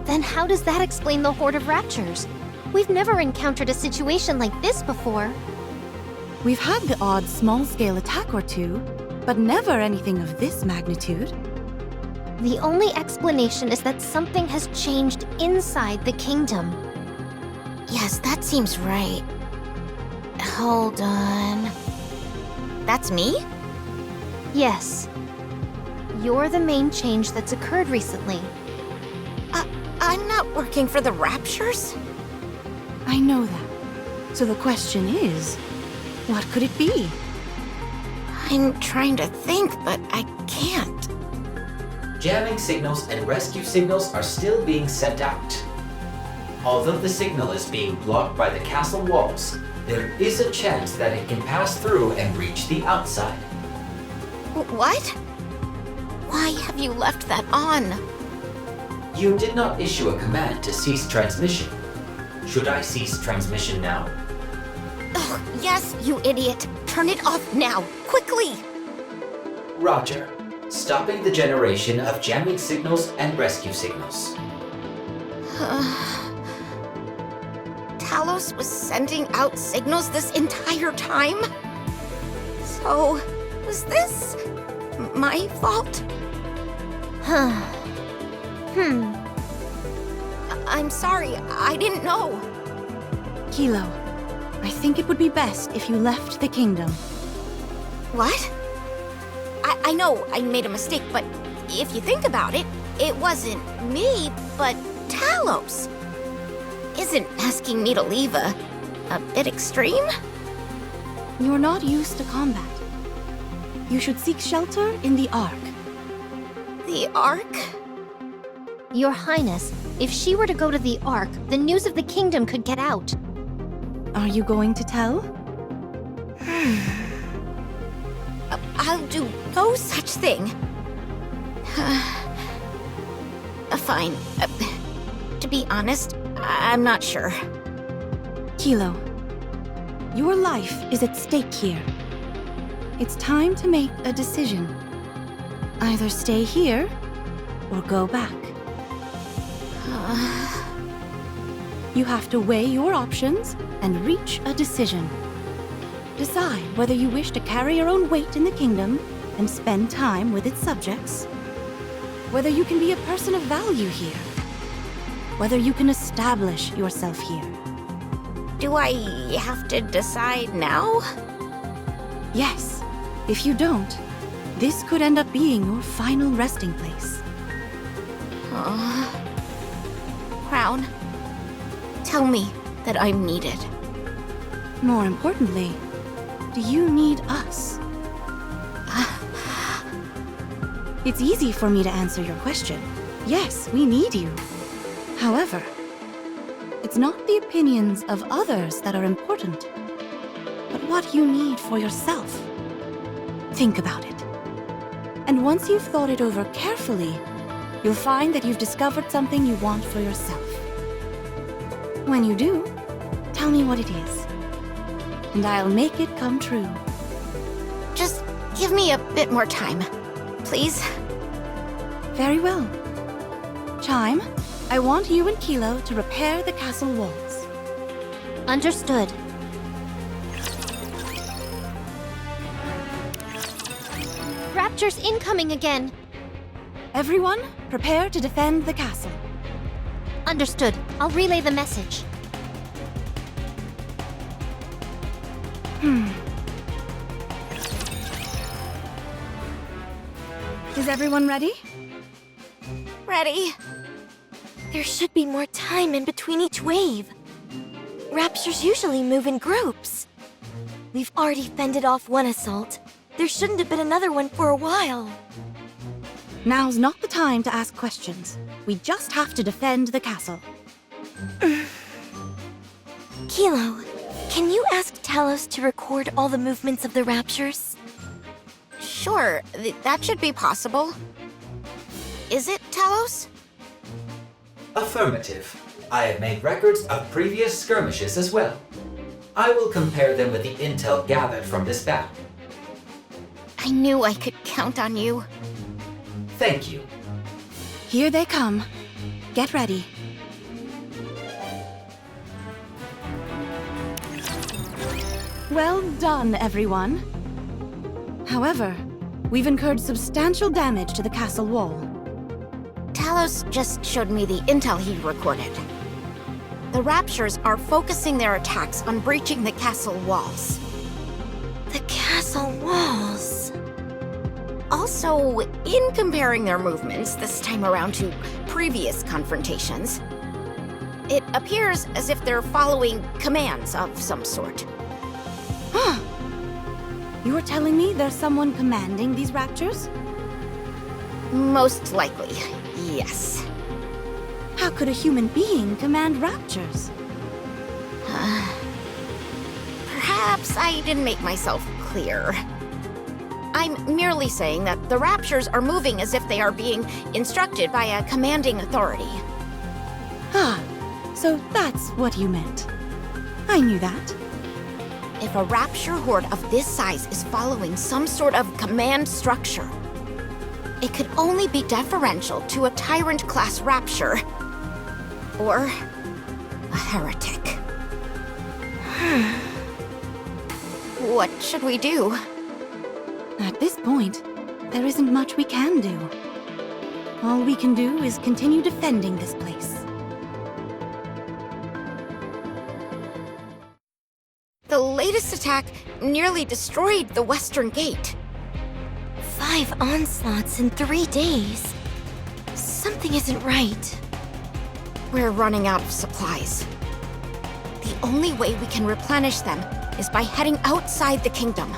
Then how does that explain the horde of raptures? We've never encountered a situation like this before. We've had the odd small-scale attack or two, but never anything of this magnitude. The only explanation is that something has changed inside the kingdom. Yes, that seems right. Hold on. That's me? Yes. You're the main change that's occurred recently. I'm not working for the Raptures? I know that. So the question is, what could it be? I'm trying to think, but I can't. Jamming signals and rescue signals are still being sent out. Although the signal is being blocked by the castle walls, there is a chance that it can pass through and reach the outside. What? Why have you left that on? You did not issue a command to cease transmission. Should I cease transmission now? Oh, yes, you idiot. Turn it off now, quickly! Roger. Stopping the generation of jamming signals and rescue signals. Talos was sending out signals this entire time? So, was this my fault? I'm sorry, I didn't know. Kilo, I think it would be best if you left the kingdom. What? I know I made a mistake, but if you think about it, it wasn't me, but Talos. Isn't asking me to leave a bit extreme? You're not used to combat. You should seek shelter in the Ark. The Ark? Your Highness, if she were to go to the Ark, the news of the kingdom could get out. Are you going to tell? I'll do no such thing. Fine. To be honest, I'm not sure. Kilo, your life is at stake here. It's time to make a decision. Either stay here or go back. You have to weigh your options and reach a decision. Decide whether you wish to carry your own weight in the kingdom and spend time with its subjects. Whether you can be a person of value here. Whether you can establish yourself here. Do I have to decide now? Yes. If you don't, this could end up being your final resting place. Crown, tell me that I'm needed. More importantly, do you need us? It's easy for me to answer your question. Yes, we need you. However, it's not the opinions of others that are important, but what you need for yourself. Think about it. And once you've thought it over carefully, you'll find that you've discovered something you want for yourself. When you do, tell me what it is, and I'll make it come true. Just give me a bit more time, please. Very well. Chime, I want you and Kilo to repair the castle walls. Understood. Raptors incoming again. Everyone, prepare to defend the castle. Understood. I'll relay the message. Is everyone ready? Ready? There should be more time in between each wave. Raptors usually move in groups. We've already fended off one assault. There shouldn't have been another one for a while. Now's not the time to ask questions. We just have to defend the castle. Kilo, can you ask Talos to record all the movements of the Raptures? Sure, that should be possible. Is it, Talos? Affirmative. I have made records of previous skirmishes as well. I will compare them with the intel gathered from this battle. I knew I could count on you. Thank you. Here they come. Get ready. Well done, everyone. However, we've incurred substantial damage to the castle wall. Talos just showed me the intel he recorded. The Raptures are focusing their attacks on breaching the castle walls. The castle walls. Also, in comparing their movements this time around to previous confrontations, it appears as if they're following commands of some sort. Huh. You're telling me there's someone commanding these Raptures? Most likely, yes. How could a human being command Raptures? Perhaps I didn't make myself clear. I'm merely saying that the Raptures are moving as if they are being instructed by a commanding authority. Ah, so that's what you meant. I knew that. If a Rapture horde of this size is following some sort of command structure, it could only be deferential to a Tyrant-class Rapture. Or a heretic. What should we do? At this point, there isn't much we can do. All we can do is continue defending this place. The latest attack nearly destroyed the Western Gate. 5 onslaughts in 3 days. Something isn't right. We're running out of supplies. The only way we can replenish them is by heading outside the kingdom.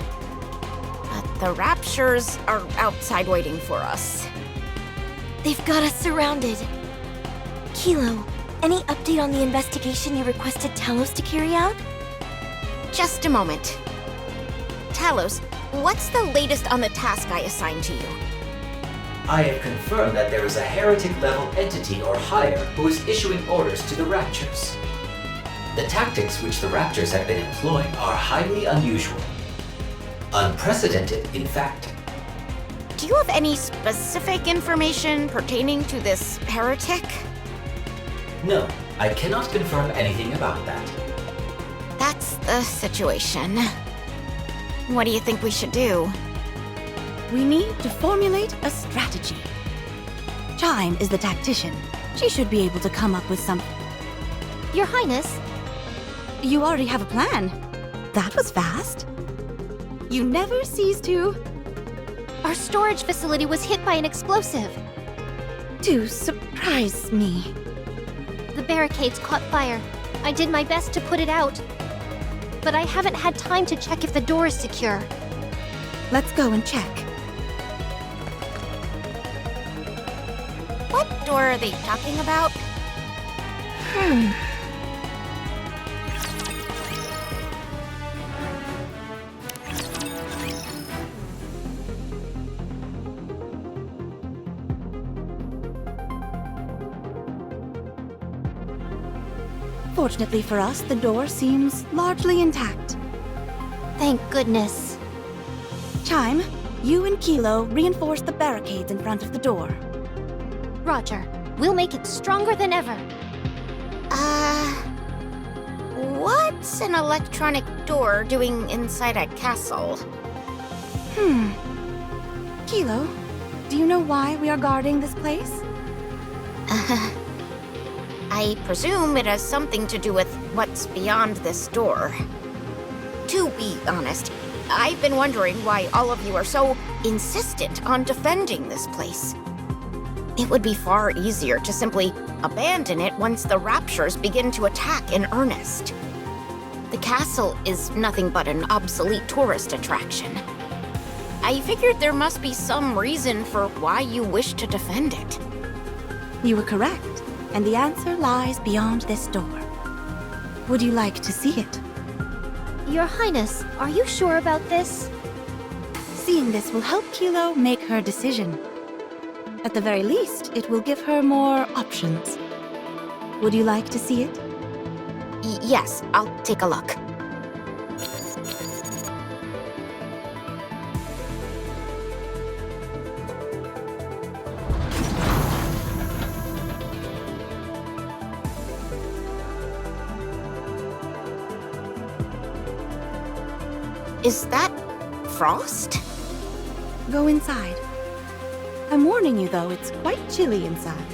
But the Raptures are outside waiting for us. They've got us surrounded. Kilo, any update on the investigation you requested Talos to carry out? Just a moment. Talos, what's the latest on the task I assigned to you? I have confirmed that there is a heretic-level entity or higher who is issuing orders to the Raptures. The tactics which the Raptors have been employing are highly unusual. Unprecedented, in fact. Do you have any specific information pertaining to this heretic? No, I cannot confirm anything about that. That's the situation. What do you think we should do? We need to formulate a strategy. Chime is the tactician. She should be able to come up with something. Your Highness, You already have a plan. That was fast. You never cease to our storage facility was hit by an explosive. surprise me. The barricades caught fire. I did my best to put it out. But I haven't had time to check if the door is secure. Let's go and check. What door are they talking about? Fortunately for us, the door seems largely intact. Thank goodness. Chime, you and Kilo reinforce the barricades in front of the door. Roger. We'll make it stronger than ever. What's an electronic door doing inside a castle? Kilo, do you know why we are guarding this place? I presume it has something to do with what's beyond this door. To be honest, I've been wondering why all of you are so insistent on defending this place. It would be far easier to simply abandon it once the raptures begin to attack in earnest. The castle is nothing but an obsolete tourist attraction. I figured there must be some reason for why you wish to defend it. You were correct, and the answer lies beyond this door. Would you like to see it? Your Highness, are you sure about this? Seeing this will help Kilo make her decision. At the very least, it will give her more options. Would you like to see it? Yes, I'll take a look. Is that frost? Go inside. I'm warning you, though, it's quite chilly inside.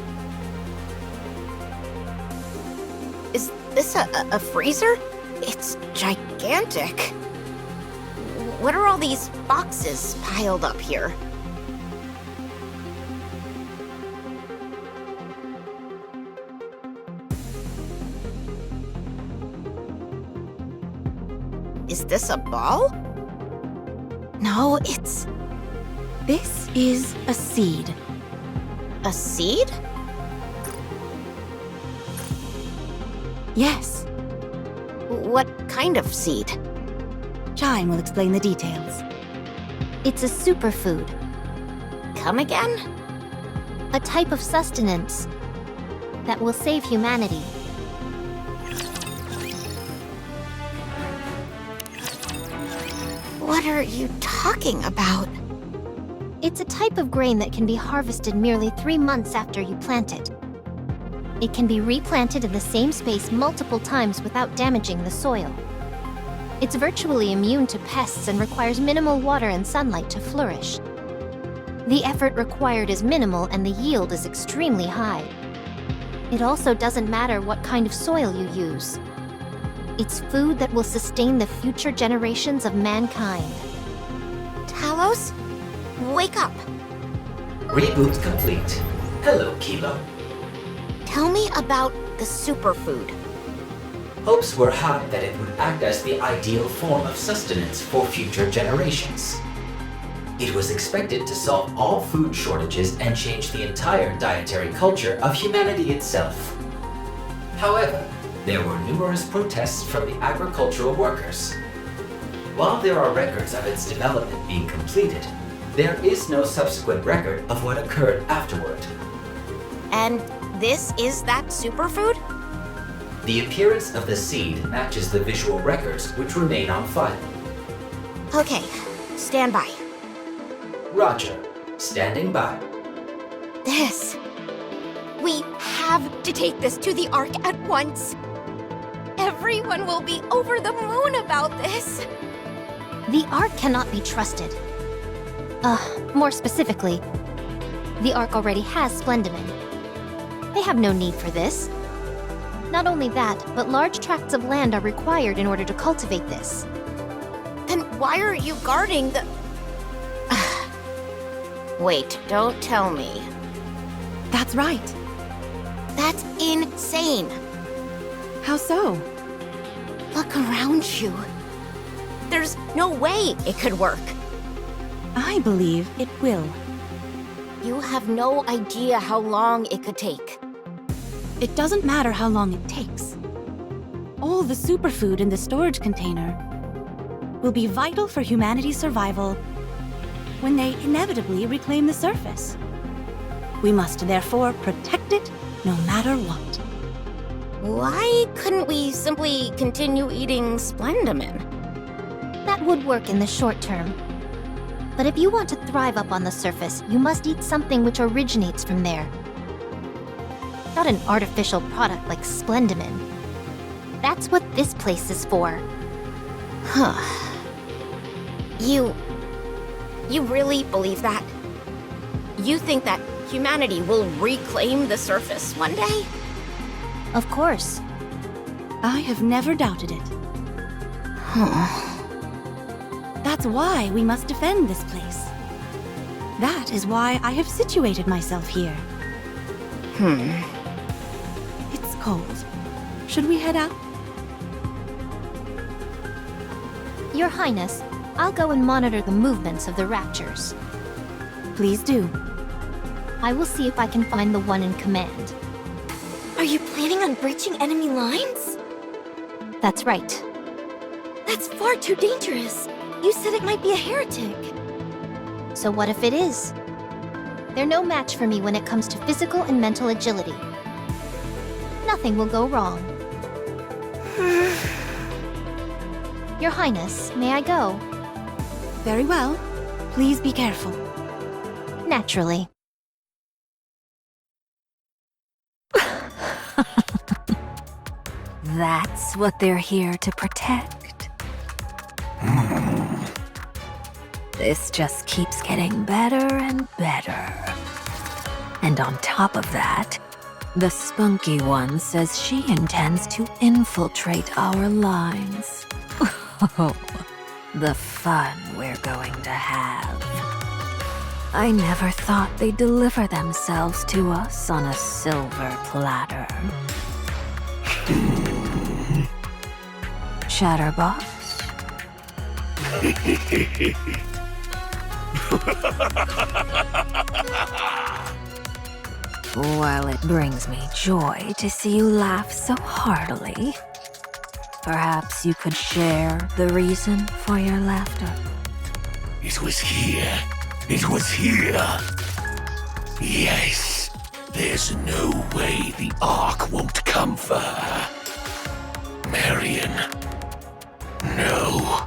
Is this a freezer? It's gigantic. What are all these boxes piled up here? Is this a ball? No, it's... This is a seed. a seed? Yes, What kind of seed? Chime will explain the details. It's a superfood, Come again? a type of sustenance that will save humanity. What are you talking about? It's a type of grain that can be harvested merely 3 months after you plant it. It can be replanted in the same space multiple times without damaging the soil. It's virtually immune to pests and requires minimal water and sunlight to flourish. The effort required is minimal and the yield is extremely high. It also doesn't matter what kind of soil you use. It's food that will sustain the future generations of mankind. Talos? Wake up! Reboot complete. Hello, Kilo. Tell me about the superfood. Hopes were high that it would act as the ideal form of sustenance for future generations. It was expected to solve all food shortages and change the entire dietary culture of humanity itself. However, there were numerous protests from the agricultural workers. While there are records of its development being completed, there is no subsequent record of what occurred afterward. And this is that superfood? The appearance of the seed matches the visual records which remain on file. Okay, stand by. Roger, standing by. This. We have to take this to the Ark at once. Everyone will be over the moon about this. The Ark cannot be trusted. More specifically, the Ark already has Splendimen. They have no need for this. Not only that, but large tracts of land are required in order to cultivate this. Then why are you guarding the... Wait, don't tell me. That's right. That's insane. How so? Look around you. There's no way it could work. I believe it will. You have no idea how long it could take. It doesn't matter how long it takes. All the superfood in the storage container will be vital for humanity's survival when they inevitably reclaim the surface. We must therefore protect it no matter what. Why couldn't we simply continue eating Splendimen? That would work in the short term. But if you want to thrive up on the surface, you must eat something which originates from there. not an artificial product like Splendimin. That's what this place is for. Huh. You really believe that? You think that humanity will reclaim the surface one day? Of course. I have never doubted it. That's why we must defend this place. That is why I have situated myself here. It's cold. Should we head out? Your Highness, I'll go and monitor the movements of the Raptures. Please do. I will see if I can find the one in command. Are you planning on breaching enemy lines? That's right. That's far too dangerous. You said it might be a heretic. So what if it is? They're no match for me when it comes to physical and mental agility. Nothing will go wrong. Your Highness, may I go? Very well. Please be careful. Naturally. That's what they're here to protect. This just keeps getting better and better. And on top of that, the spunky one says she intends to infiltrate our lines. Oh, the fun we're going to have. I never thought they'd deliver themselves to us on a silver platter. Chatterbox? While it brings me joy to see you laugh so heartily, perhaps you could share the reason for your laughter. It was here. It was here. Yes. There's no way the Ark won't come for her. Marion. No.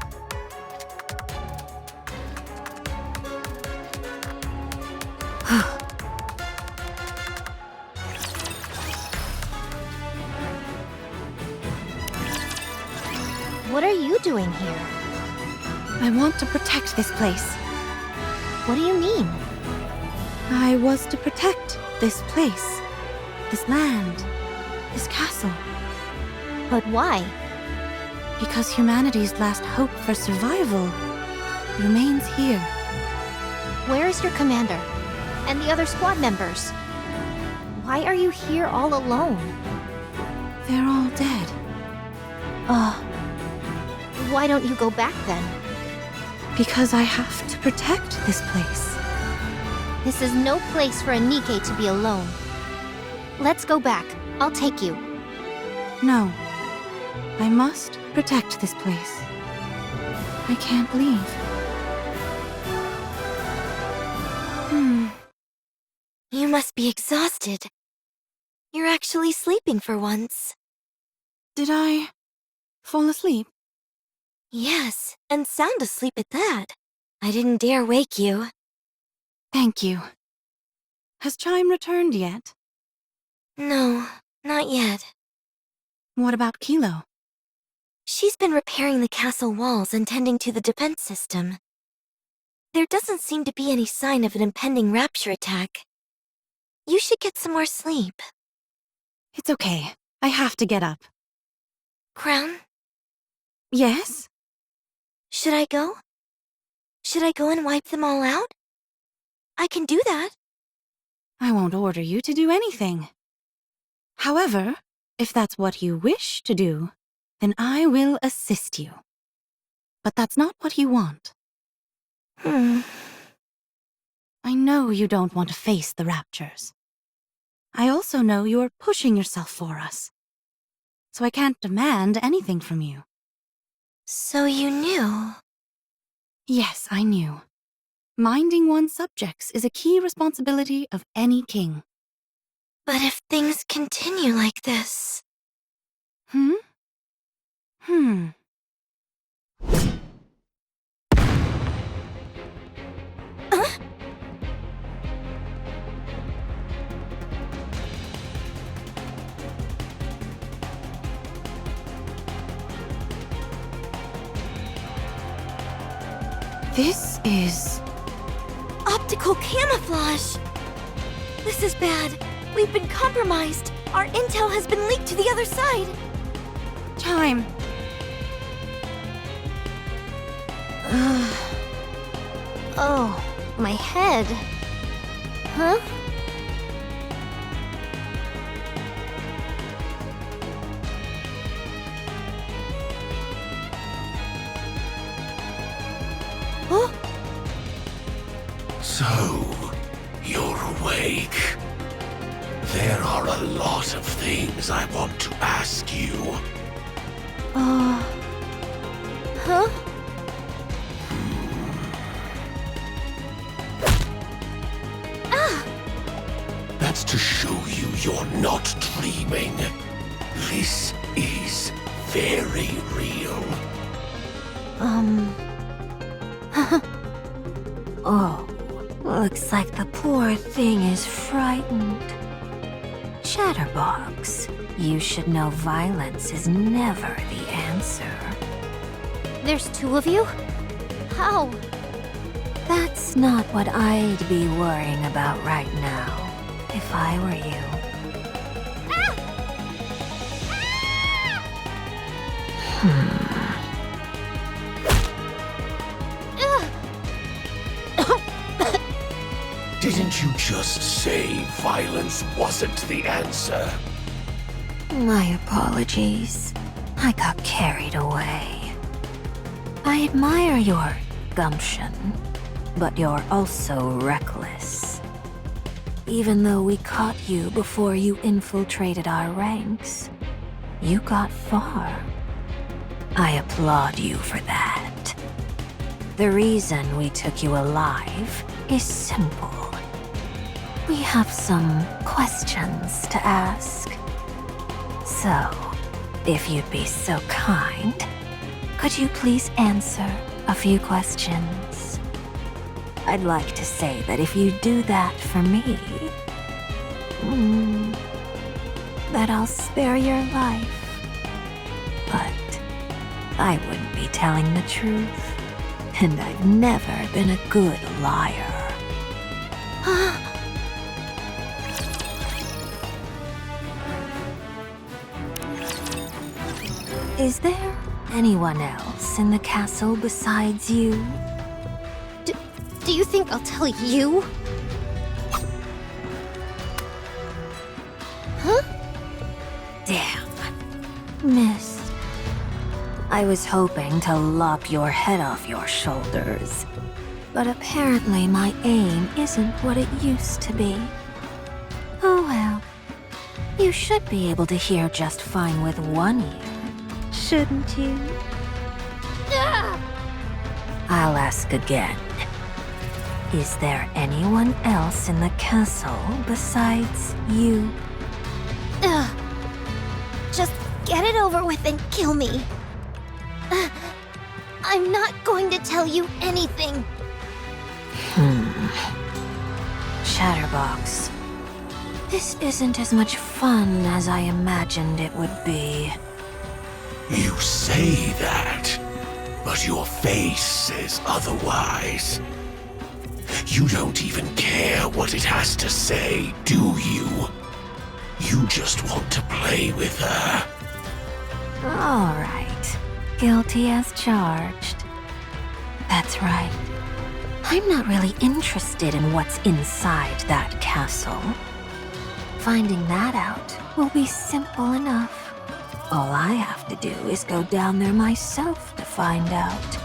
What are you doing here? I want to protect this place. What do you mean? I was to protect this place, this land, this castle. But why? Because humanity's last hope for survival remains here. Where is your commander? And the other squad members? Why are you here all alone? They're all dead. Why don't you go back then? Because I have to protect this place. This is no place for a Nikke to be alone. Let's go back. I'll take you. No. I must protect this place. I can't leave. You must be exhausted. You're actually sleeping for once. Did I fall asleep? Yes, and sound asleep at that. I didn't dare wake you. Thank you. Has Chime returned yet? No, not yet. What about Kilo? She's been repairing the castle walls and tending to the defense system. There doesn't seem to be any sign of an impending rapture attack. You should get some more sleep. It's okay. I have to get up. Crown, Yes? should I go? Should I go and wipe them all out? I can do that. I won't order you to do anything. However, if that's what you wish to do, then I will assist you. But that's not what you want. I know you don't want to face the raptures. I also know you're pushing yourself for us. So I can't demand anything from you. So you knew. Yes, I knew. Minding one's subjects is a key responsibility of any king. But if things continue like this... This is... Optical camouflage! This is bad. We've been compromised. Our intel has been leaked to the other side. time. Oh, my head. Huh? Huh? So, you're awake. There are a lot of things I want to ask you. Huh? That's to show you you're not dreaming. This is very real. Oh, looks like the poor thing is frightened. Chatterbox, you should know violence is never the answer. There's two of you? How? That's not what I'd be worrying about right now, if I were you. Didn't you just say violence wasn't the answer? My apologies. I got carried away. I admire your gumption, but you're also reckless. Even though we caught you before you infiltrated our ranks, you got far. I applaud you for that. The reason we took you alive is simple. We have some questions to ask. So, if you'd be so kind, could you please answer a few questions? I'd like to say that if you do that for me, that I'll spare your life. But I wouldn't be telling the truth, and I've never been a good liar. Is there anyone else in the castle besides you? Do you think I'll tell you? Huh? Damn. Missed. I was hoping to lop your head off your shoulders. But apparently my aim isn't what it used to be. Oh well. You should be able to hear just fine with one ear, shouldn't you? I'll ask again. Is there anyone else in the castle besides you? Just get it over with and kill me. I'm not going to tell you anything. Chatterbox. This isn't as much fun as I imagined it would be. You say that, but your face says otherwise. You don't even care what it has to say, do you? You just want to play with her. All right. Guilty as charged. That's right. I'm not really interested in what's inside that castle. Finding that out will be simple enough. All I have to do is go down there myself to find out.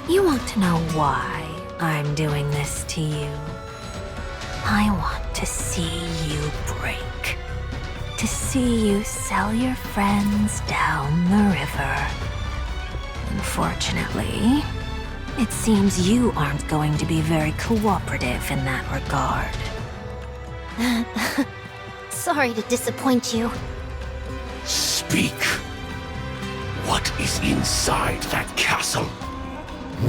You want to know why I'm doing this to you? I want to see you break. To see you sell your friends down the river. Unfortunately, it seems you aren't going to be very cooperative in that regard. Sorry to disappoint you. Speak. What is inside that castle?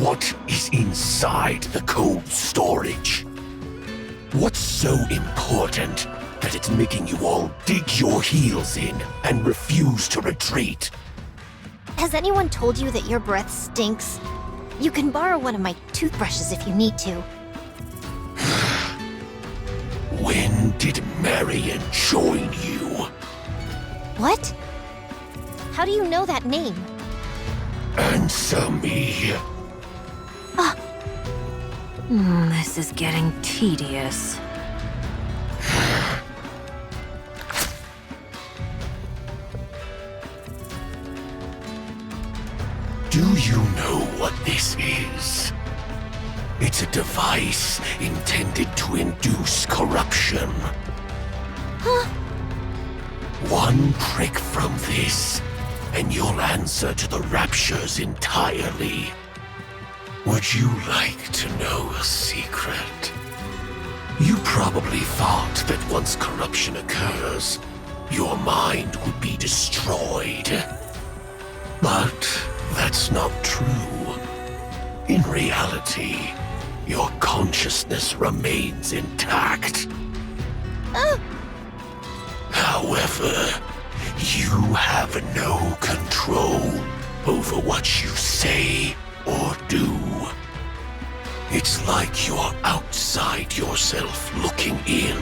What is inside the cold storage? What's so important that it's making you all dig your heels in and refuse to retreat? Has anyone told you that your breath stinks? You can borrow one of my toothbrushes if you need to. When did Marion join you? What? How do you know that name? Answer me. This is getting tedious. Do you know what this is? It's a device intended to induce corruption. One prick from this, and you'll answer to the raptures entirely. Would you like to know a secret? You probably thought that once corruption occurs, your mind would be destroyed. But that's not true. In reality, your consciousness remains intact. However, you have no control over what you say or do. It's like you're outside yourself looking in,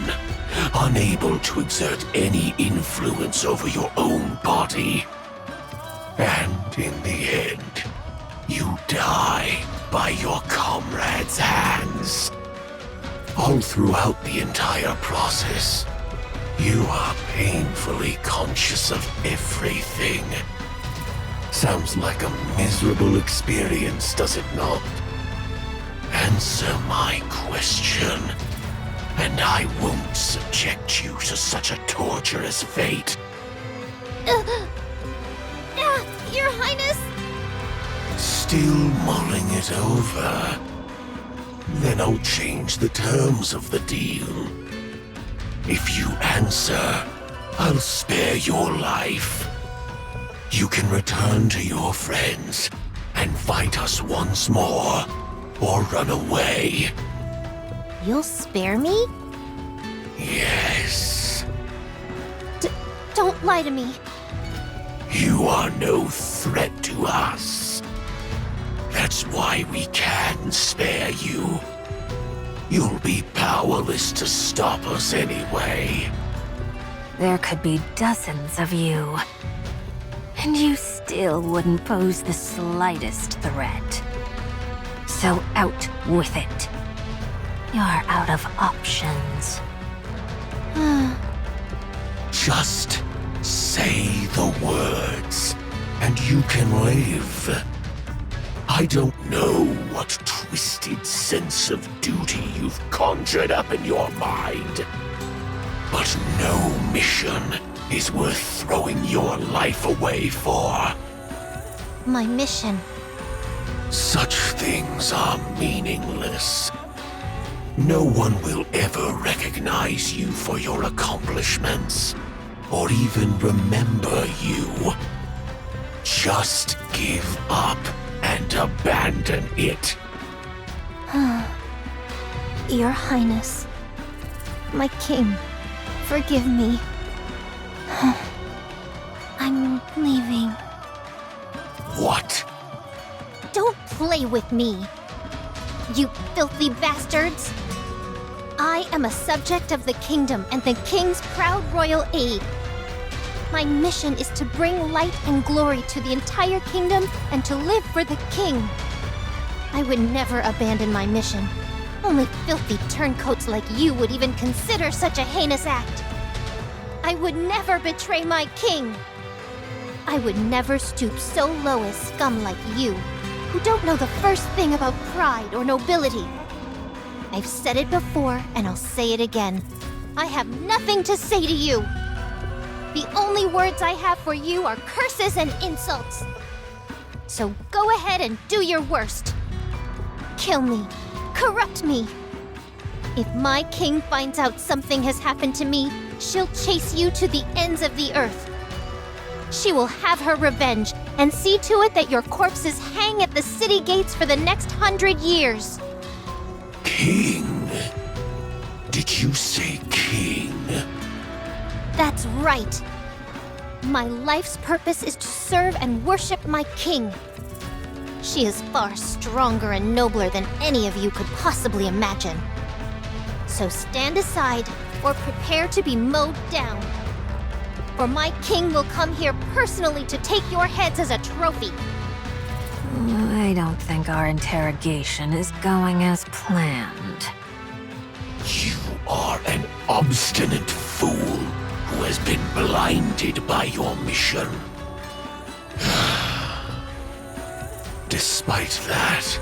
unable to exert any influence over your own body. And in the end, you die by your comrades' hands. All throughout the entire process, you are painfully conscious of everything. Sounds like a miserable experience, does it not? Answer my question, and I won't subject you to such a torturous fate. Your Highness! Still mulling it over? Then I'll change the terms of the deal. If you answer, I'll spare your life. You can return to your friends and fight us once more, or run away. You'll spare me? Yes. Don't lie to me. You are no threat to us. That's why we can spare you. You'll be powerless to stop us anyway. There could be dozens of you. And you still wouldn't pose the slightest threat. So out with it. You're out of options. Just say the words, and you can live. I don't know what twisted sense of duty you've conjured up in your mind, but no mission is worth throwing your life away for. My mission. Such things are meaningless. No one will ever recognize you for your accomplishments, or even remember you. Just give up and abandon it. Your Highness. My king. Forgive me. I'm leaving. What? Don't play with me. You filthy bastards. I am a subject of the kingdom and the king's proud royal aide. My mission is to bring light and glory to the entire kingdom and to live for the king. I would never abandon my mission. Only filthy turncoats like you would even consider such a heinous act. I would never betray my king. I would never stoop so low as scum like you, who don't know the first thing about pride or nobility. I've said it before, and I'll say it again. I have nothing to say to you. The only words I have for you are curses and insults. So go ahead and do your worst. Kill me. Corrupt me. If my king finds out something has happened to me, she'll chase you to the ends of the earth. She will have her revenge and see to it that your corpses hang at the city gates for the next 100 years. King? Did you say king? That's right. My life's purpose is to serve and worship my king. She is far stronger and nobler than any of you could possibly imagine. So stand aside or prepare to be mowed down. For my king will come here personally to take your heads as a trophy. I don't think our interrogation is going as planned. You are an obstinate fool who has been blinded by your mission. Despite that,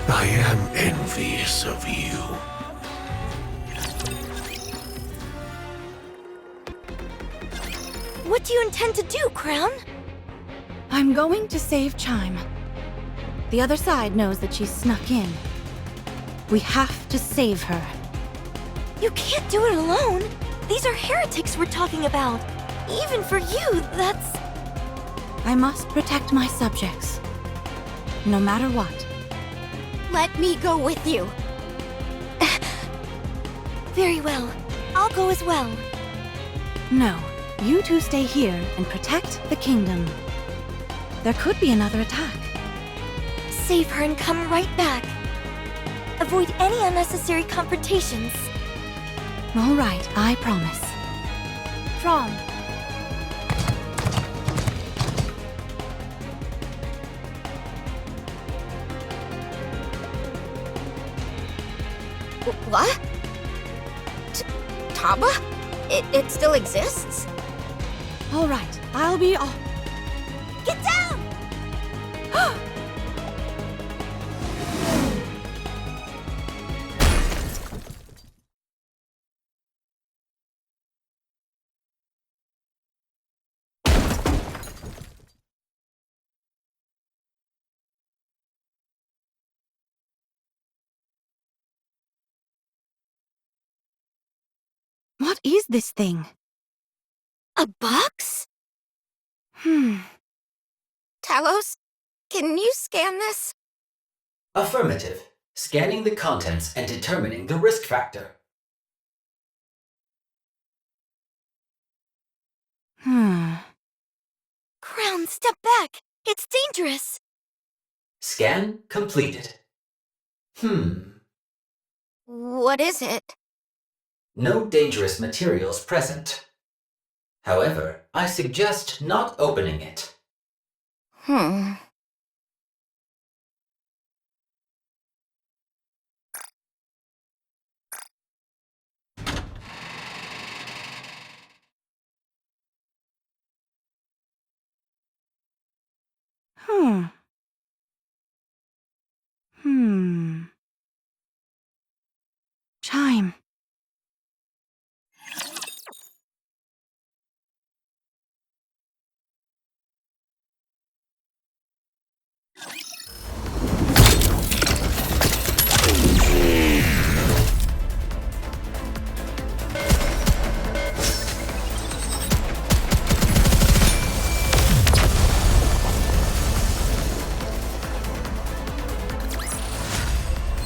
I am envious of you. What do you intend to do, Crown? I'm going to save Chime. The other side knows that she's snuck in. We have to save her. You can't do it alone. These are heretics we're talking about. Even for you, that's... I must protect my subjects. No matter what. Let me go with you. Very well. I'll go as well. No, you two stay here and protect the kingdom. There could be another attack. Save her and come right back. Avoid any unnecessary confrontations. All right, I promise. From. What? Taba? It still exists? All right, I'll be off. Get down! What is this thing? A box? Talos, can you scan this? Affirmative. Scanning the contents and determining the risk factor. Crown, step back! It's dangerous! Scan completed. What is it? No dangerous materials present. However, I suggest not opening it. Chime.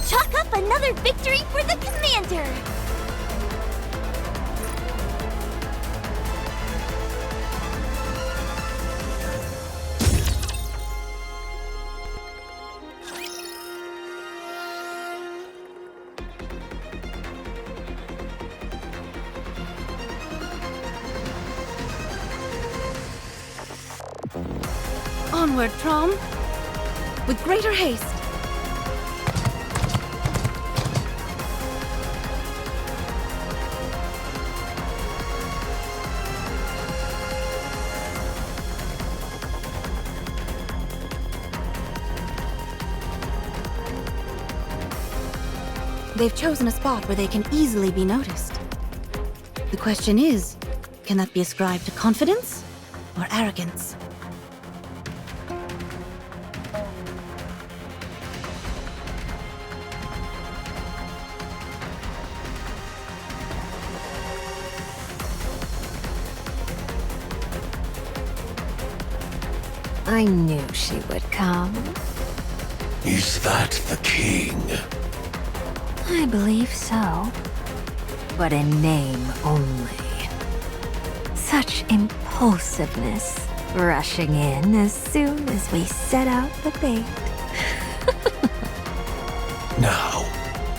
Chalk up another victory for the commander! Onward, Trom. With greater haste. They've chosen a spot where they can easily be noticed. The question is, can that be ascribed to confidence or arrogance? I knew she would come. Is that the king? I believe so. But in name only. Such impulsiveness rushing in as soon as we set out the bait. Now,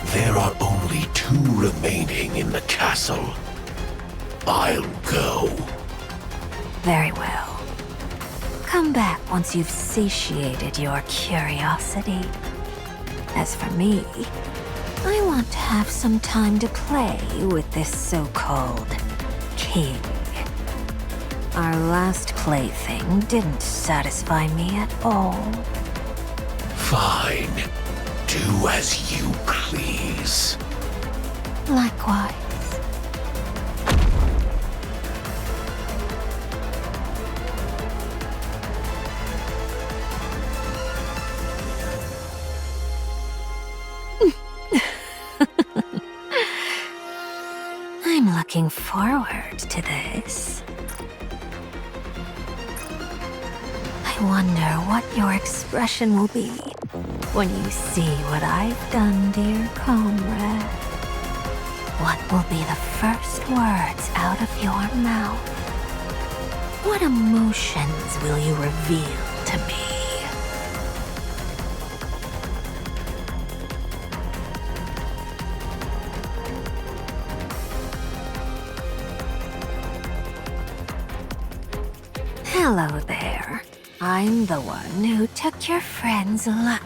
there are only 2 remaining in the castle. I'll go. Very well. Come back once you've satiated your curiosity. As for me, I want to have some time to play with this so-called king. Our last plaything didn't satisfy me at all. Fine. Do as you please. Likewise. I'm looking forward to this. I wonder what your expression will be when you see what I've done, dear comrade. What will be the first words out of your mouth? What emotions will you reveal to me? Hello there. I'm the one who took your friend's life.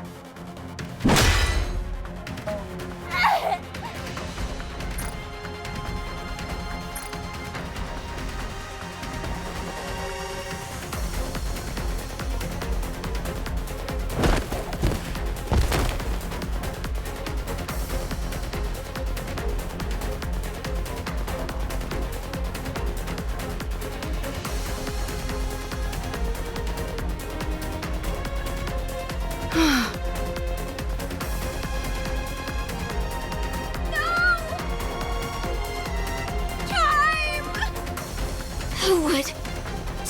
Who would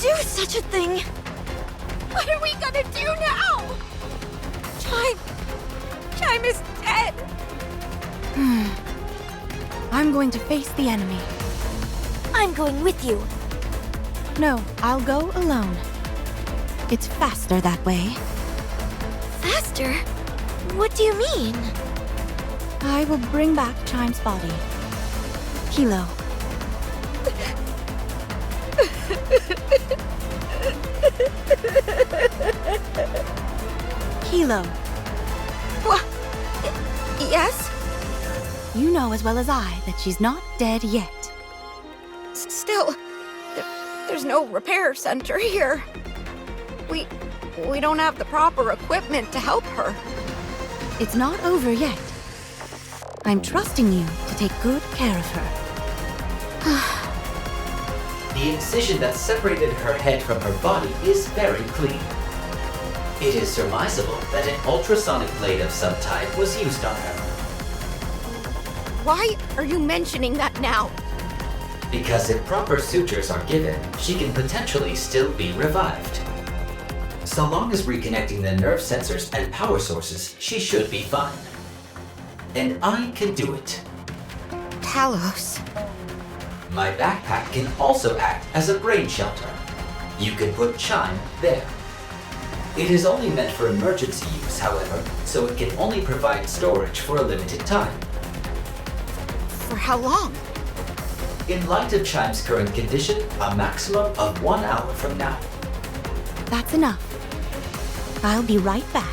do such a thing? What are we gonna do now? Chime is dead. I'm going to face the enemy. I'm going with you. No, I'll go alone. It's faster that way. Faster? What do you mean? I will bring back Chime's body. Kilo. Kilo, What? Yes? you know as well as I that she's not dead yet. Still, there's no repair center here. We don't have the proper equipment to help her. It's not over yet. I'm trusting you to take good care of her. The incision that separated her head from her body is very clean. It is surmisable that an ultrasonic blade of some type was used on her. Why are you mentioning that now? Because if proper sutures are given, she can potentially still be revived. So long as reconnecting the nerve sensors and power sources, she should be fine. And I can do it. Talos. My backpack can also act as a brain shelter. You can put Chime there. It is only meant for emergency use, however, so it can only provide storage for a limited time. For how long? In light of Chime's current condition, a maximum of 1 hour from now. That's enough. I'll be right back.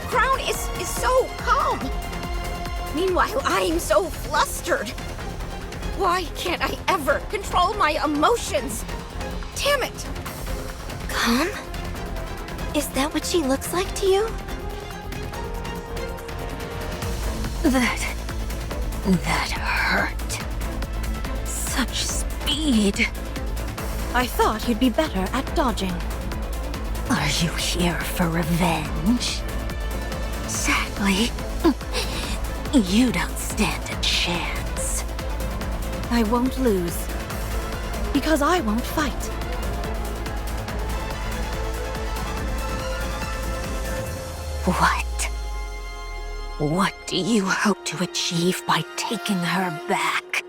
Crown is so calm. Meanwhile, I'm so flustered. Why can't I ever control my emotions? Damn it! Calm? Is that what she looks like to you? That hurt. Such speed. I thought you'd be better at dodging. Are you here for revenge? Sadly, you don't stand a chance. I won't lose. Because I won't fight. What? What do you hope to achieve by taking her back?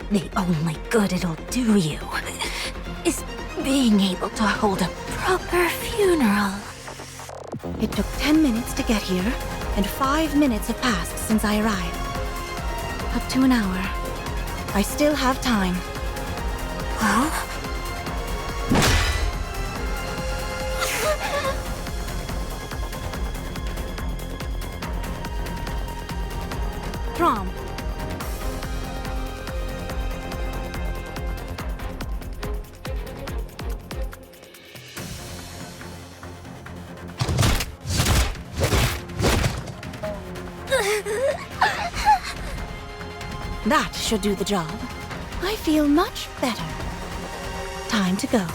The only good it'll do you is being able to hold a proper funeral. It took 10 minutes to get here, and 5 minutes have passed since I arrived. Up to an hour. I still have time. Well, Prom. That should do the job. I feel much better. Time to go.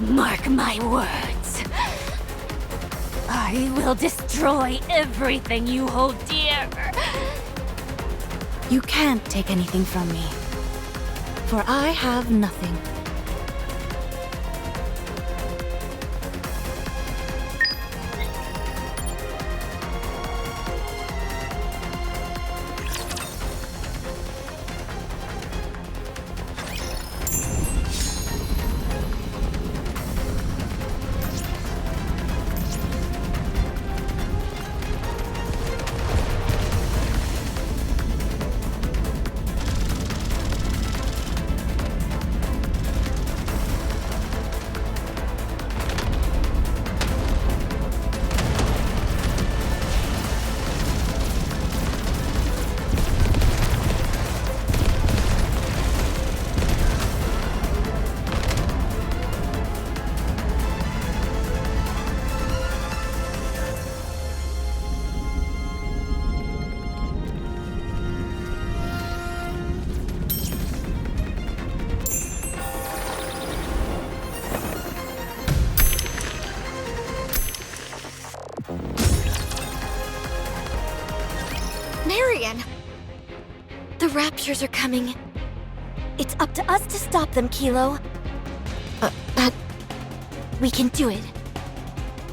mark my words. I will destroy everything you hold dear. You can't take anything from me, for I have nothing. Marion! The Raptures are coming. It's up to us to stop them, Kilo. We can do it.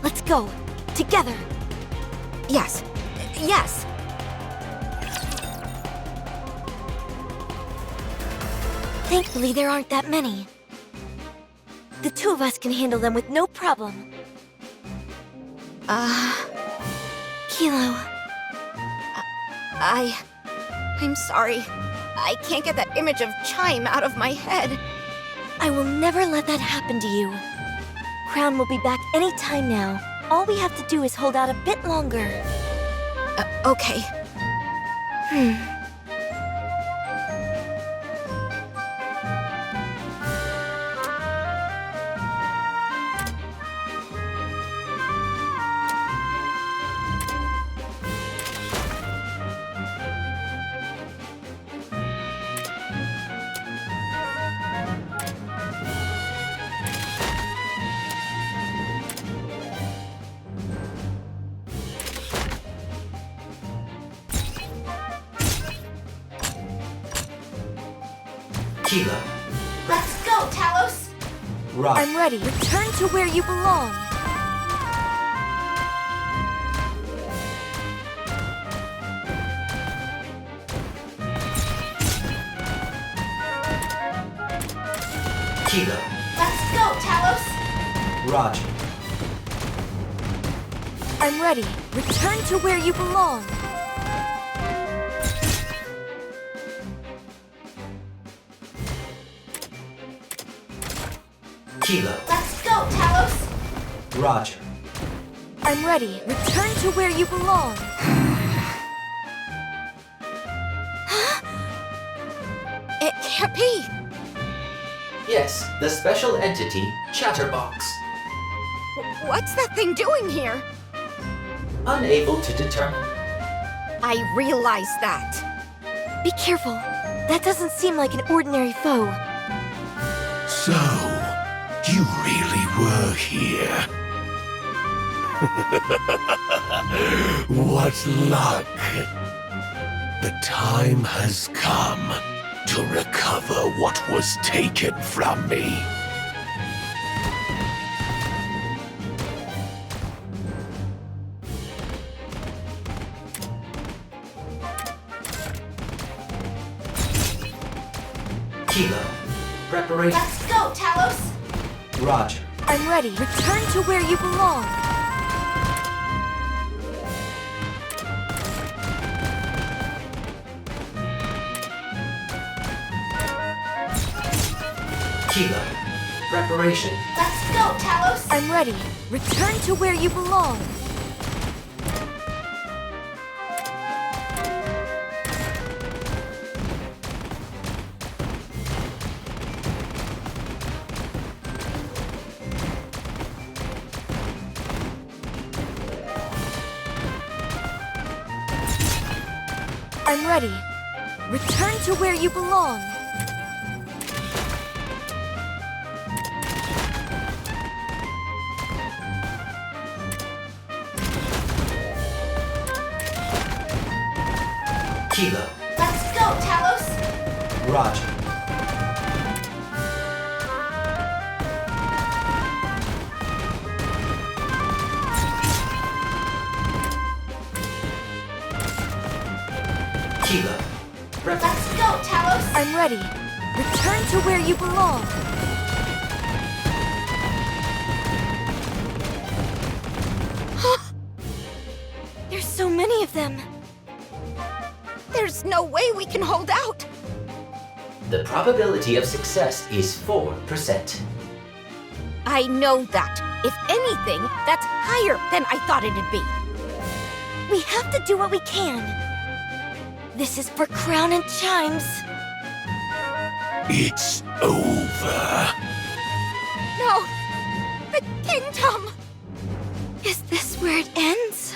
Let's go. Together. Yes. Yes! Thankfully, there aren't that many. The two of us can handle them with no problem. Kilo. I'm sorry. I can't get that image of Chime out of my head. I will never let that happen to you. Crown will be back any time now. All we have to do is hold out a bit longer. Okay. Kilo. Let's go, Talos! Rock. I'm ready. Return to where you belong. Kilo. Let's go, Talos! Roger. I'm ready. Return to where you belong. Kilo. Let's go, Talos! Roger. I'm ready. Return to where you belong. It can't be! Yes, the special entity, Chatterbox. What's that thing doing here? Unable to determine. I realize that. Be careful. That doesn't seem like an ordinary foe. So, you really were here. What luck! The time has come to recover what was taken from me. Kilo. Preparation. Let's go, Talos! Roger. I'm ready. Return to where you belong. Kilo. Preparation. Let's go, Talos! I'm ready. Return to where you belong. I'm ready. Return to where you belong. Kilo. Let's go, Talos! Roger. Kilo. Let's go, Talos! I'm ready. Return to where you belong. There's so many of them. There's no way we can hold out! The probability of success is 4%. I know that. If anything, that's higher than I thought it'd be. We have to do what we can. This is for Crown and Chimes. It's over. No! The kingdom! Is this where it ends?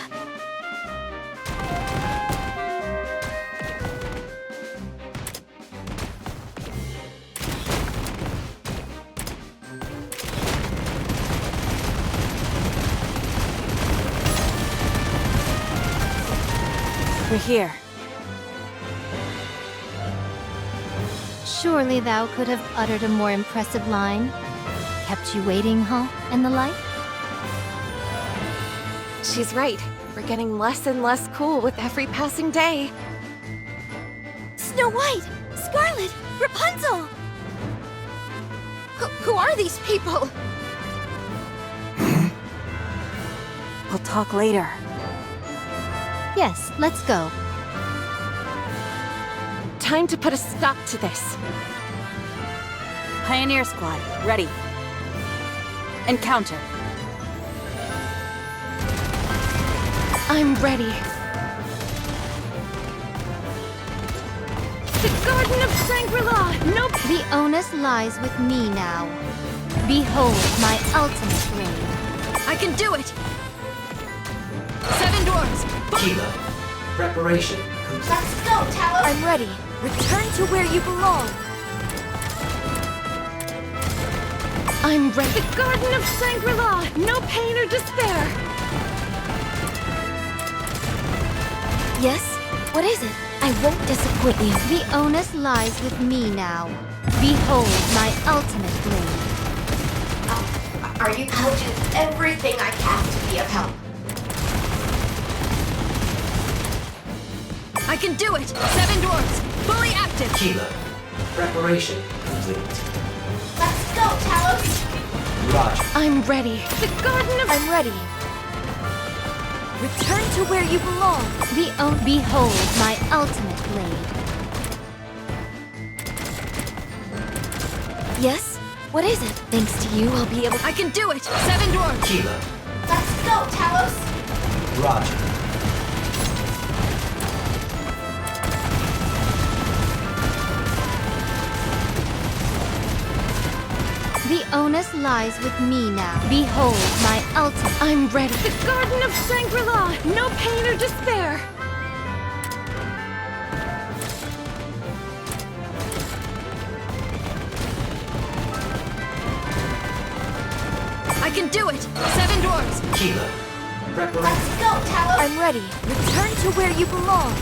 We're here. Surely thou could have uttered a more impressive line. Kept you waiting, huh? And the like? She's right. We're getting less and less cool with every passing day. Snow White! Scarlet! Rapunzel! Who are these people? We'll talk later. Yes, let's go. Time to put a stop to this. Pioneer Squad, ready. Encounter. I'm ready. The Garden of Shangri-La! Nope! The onus lies with me now. Behold my ultimate blade. I can do it! 7 dwarves! Kilo. Preparation complete. Let's go, Talos! I'm ready. Return to where you belong. I'm ready. The Garden of Shangri-La! No pain or despair! Yes? What is it? I won't disappoint you. The onus lies with me now. Behold my ultimate blade. Are you? I'll do everything I can to be of help. I can do it! 7 dwarves! Fully active! Kilo. Preparation complete. Let's go, Talos! Roger. I'm ready. The Garden of... I'm ready. Return to where you belong. Behold my ultimate blade. Yes? What is it? Thanks to you, I'll be able... I can do it! 7 dwarves! Kilo. Let's go, Talos! Roger. The onus lies with me now. Behold my ultimate. I'm ready. The Garden of Shangri-La! No pain or despair! I can do it! 7 dwarves! Kilo. Preparation. Let's go, Talos! I'm ready. Return to where you belong.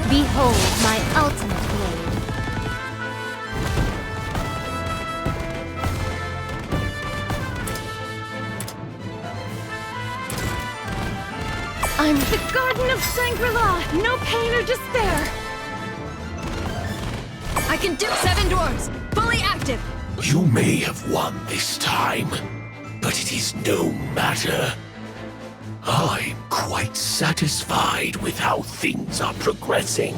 Behold my ultimate blade. I'm the Garden of Shangri-La! No pain or despair! I can do 7 dwarves! Fully active! You may have won this time, but it is no matter. I'm quite satisfied with how things are progressing.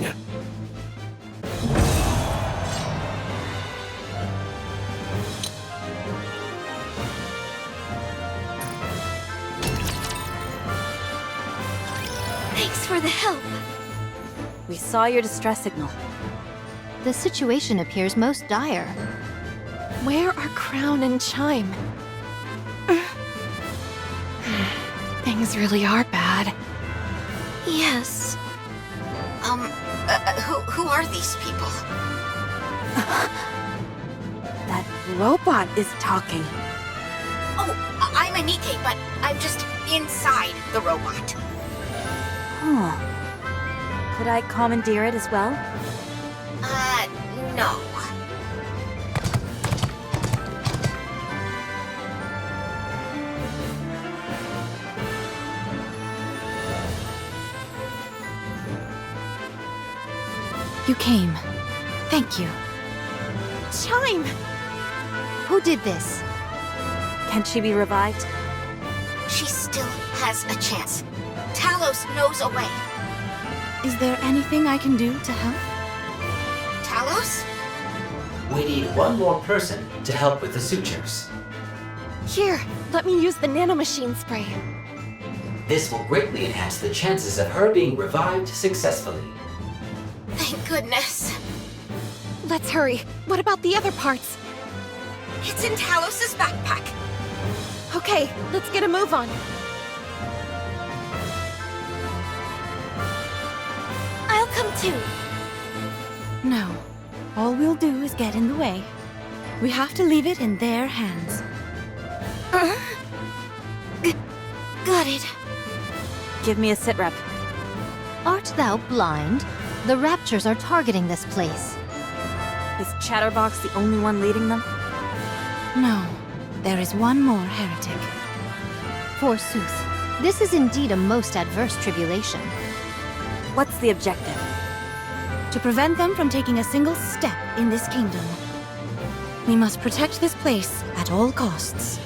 Thanks for the help. We saw your distress signal. The situation appears most dire. Where are Crown and Chime? Things really are bad. Yes. Who are these people? That robot is talking. Oh, I'm a Nikke, but I'm just inside the robot. Huh. Could I commandeer it as well? No. You came. Thank you. Chime! Who did this? Can she be revived? She still has a chance. Talos knows a way. Is there anything I can do to help? Talos? We need one more person to help with the sutures. Here, let me use the nanomachine spray. This will greatly enhance the chances of her being revived successfully. Thank goodness. Let's hurry. What about the other parts? It's in Talos's backpack. Okay, let's get a move on. I'll come too. No. All we'll do is get in the way. We have to leave it in their hands. Got it. Give me a sit rep. Art thou blind? The raptures are targeting this place. Is Chatterbox the only one leading them? No. There is one more heretic. Forsooth, this is indeed a most adverse tribulation. What's the objective? To prevent them from taking a single step in this kingdom. We must protect this place at all costs.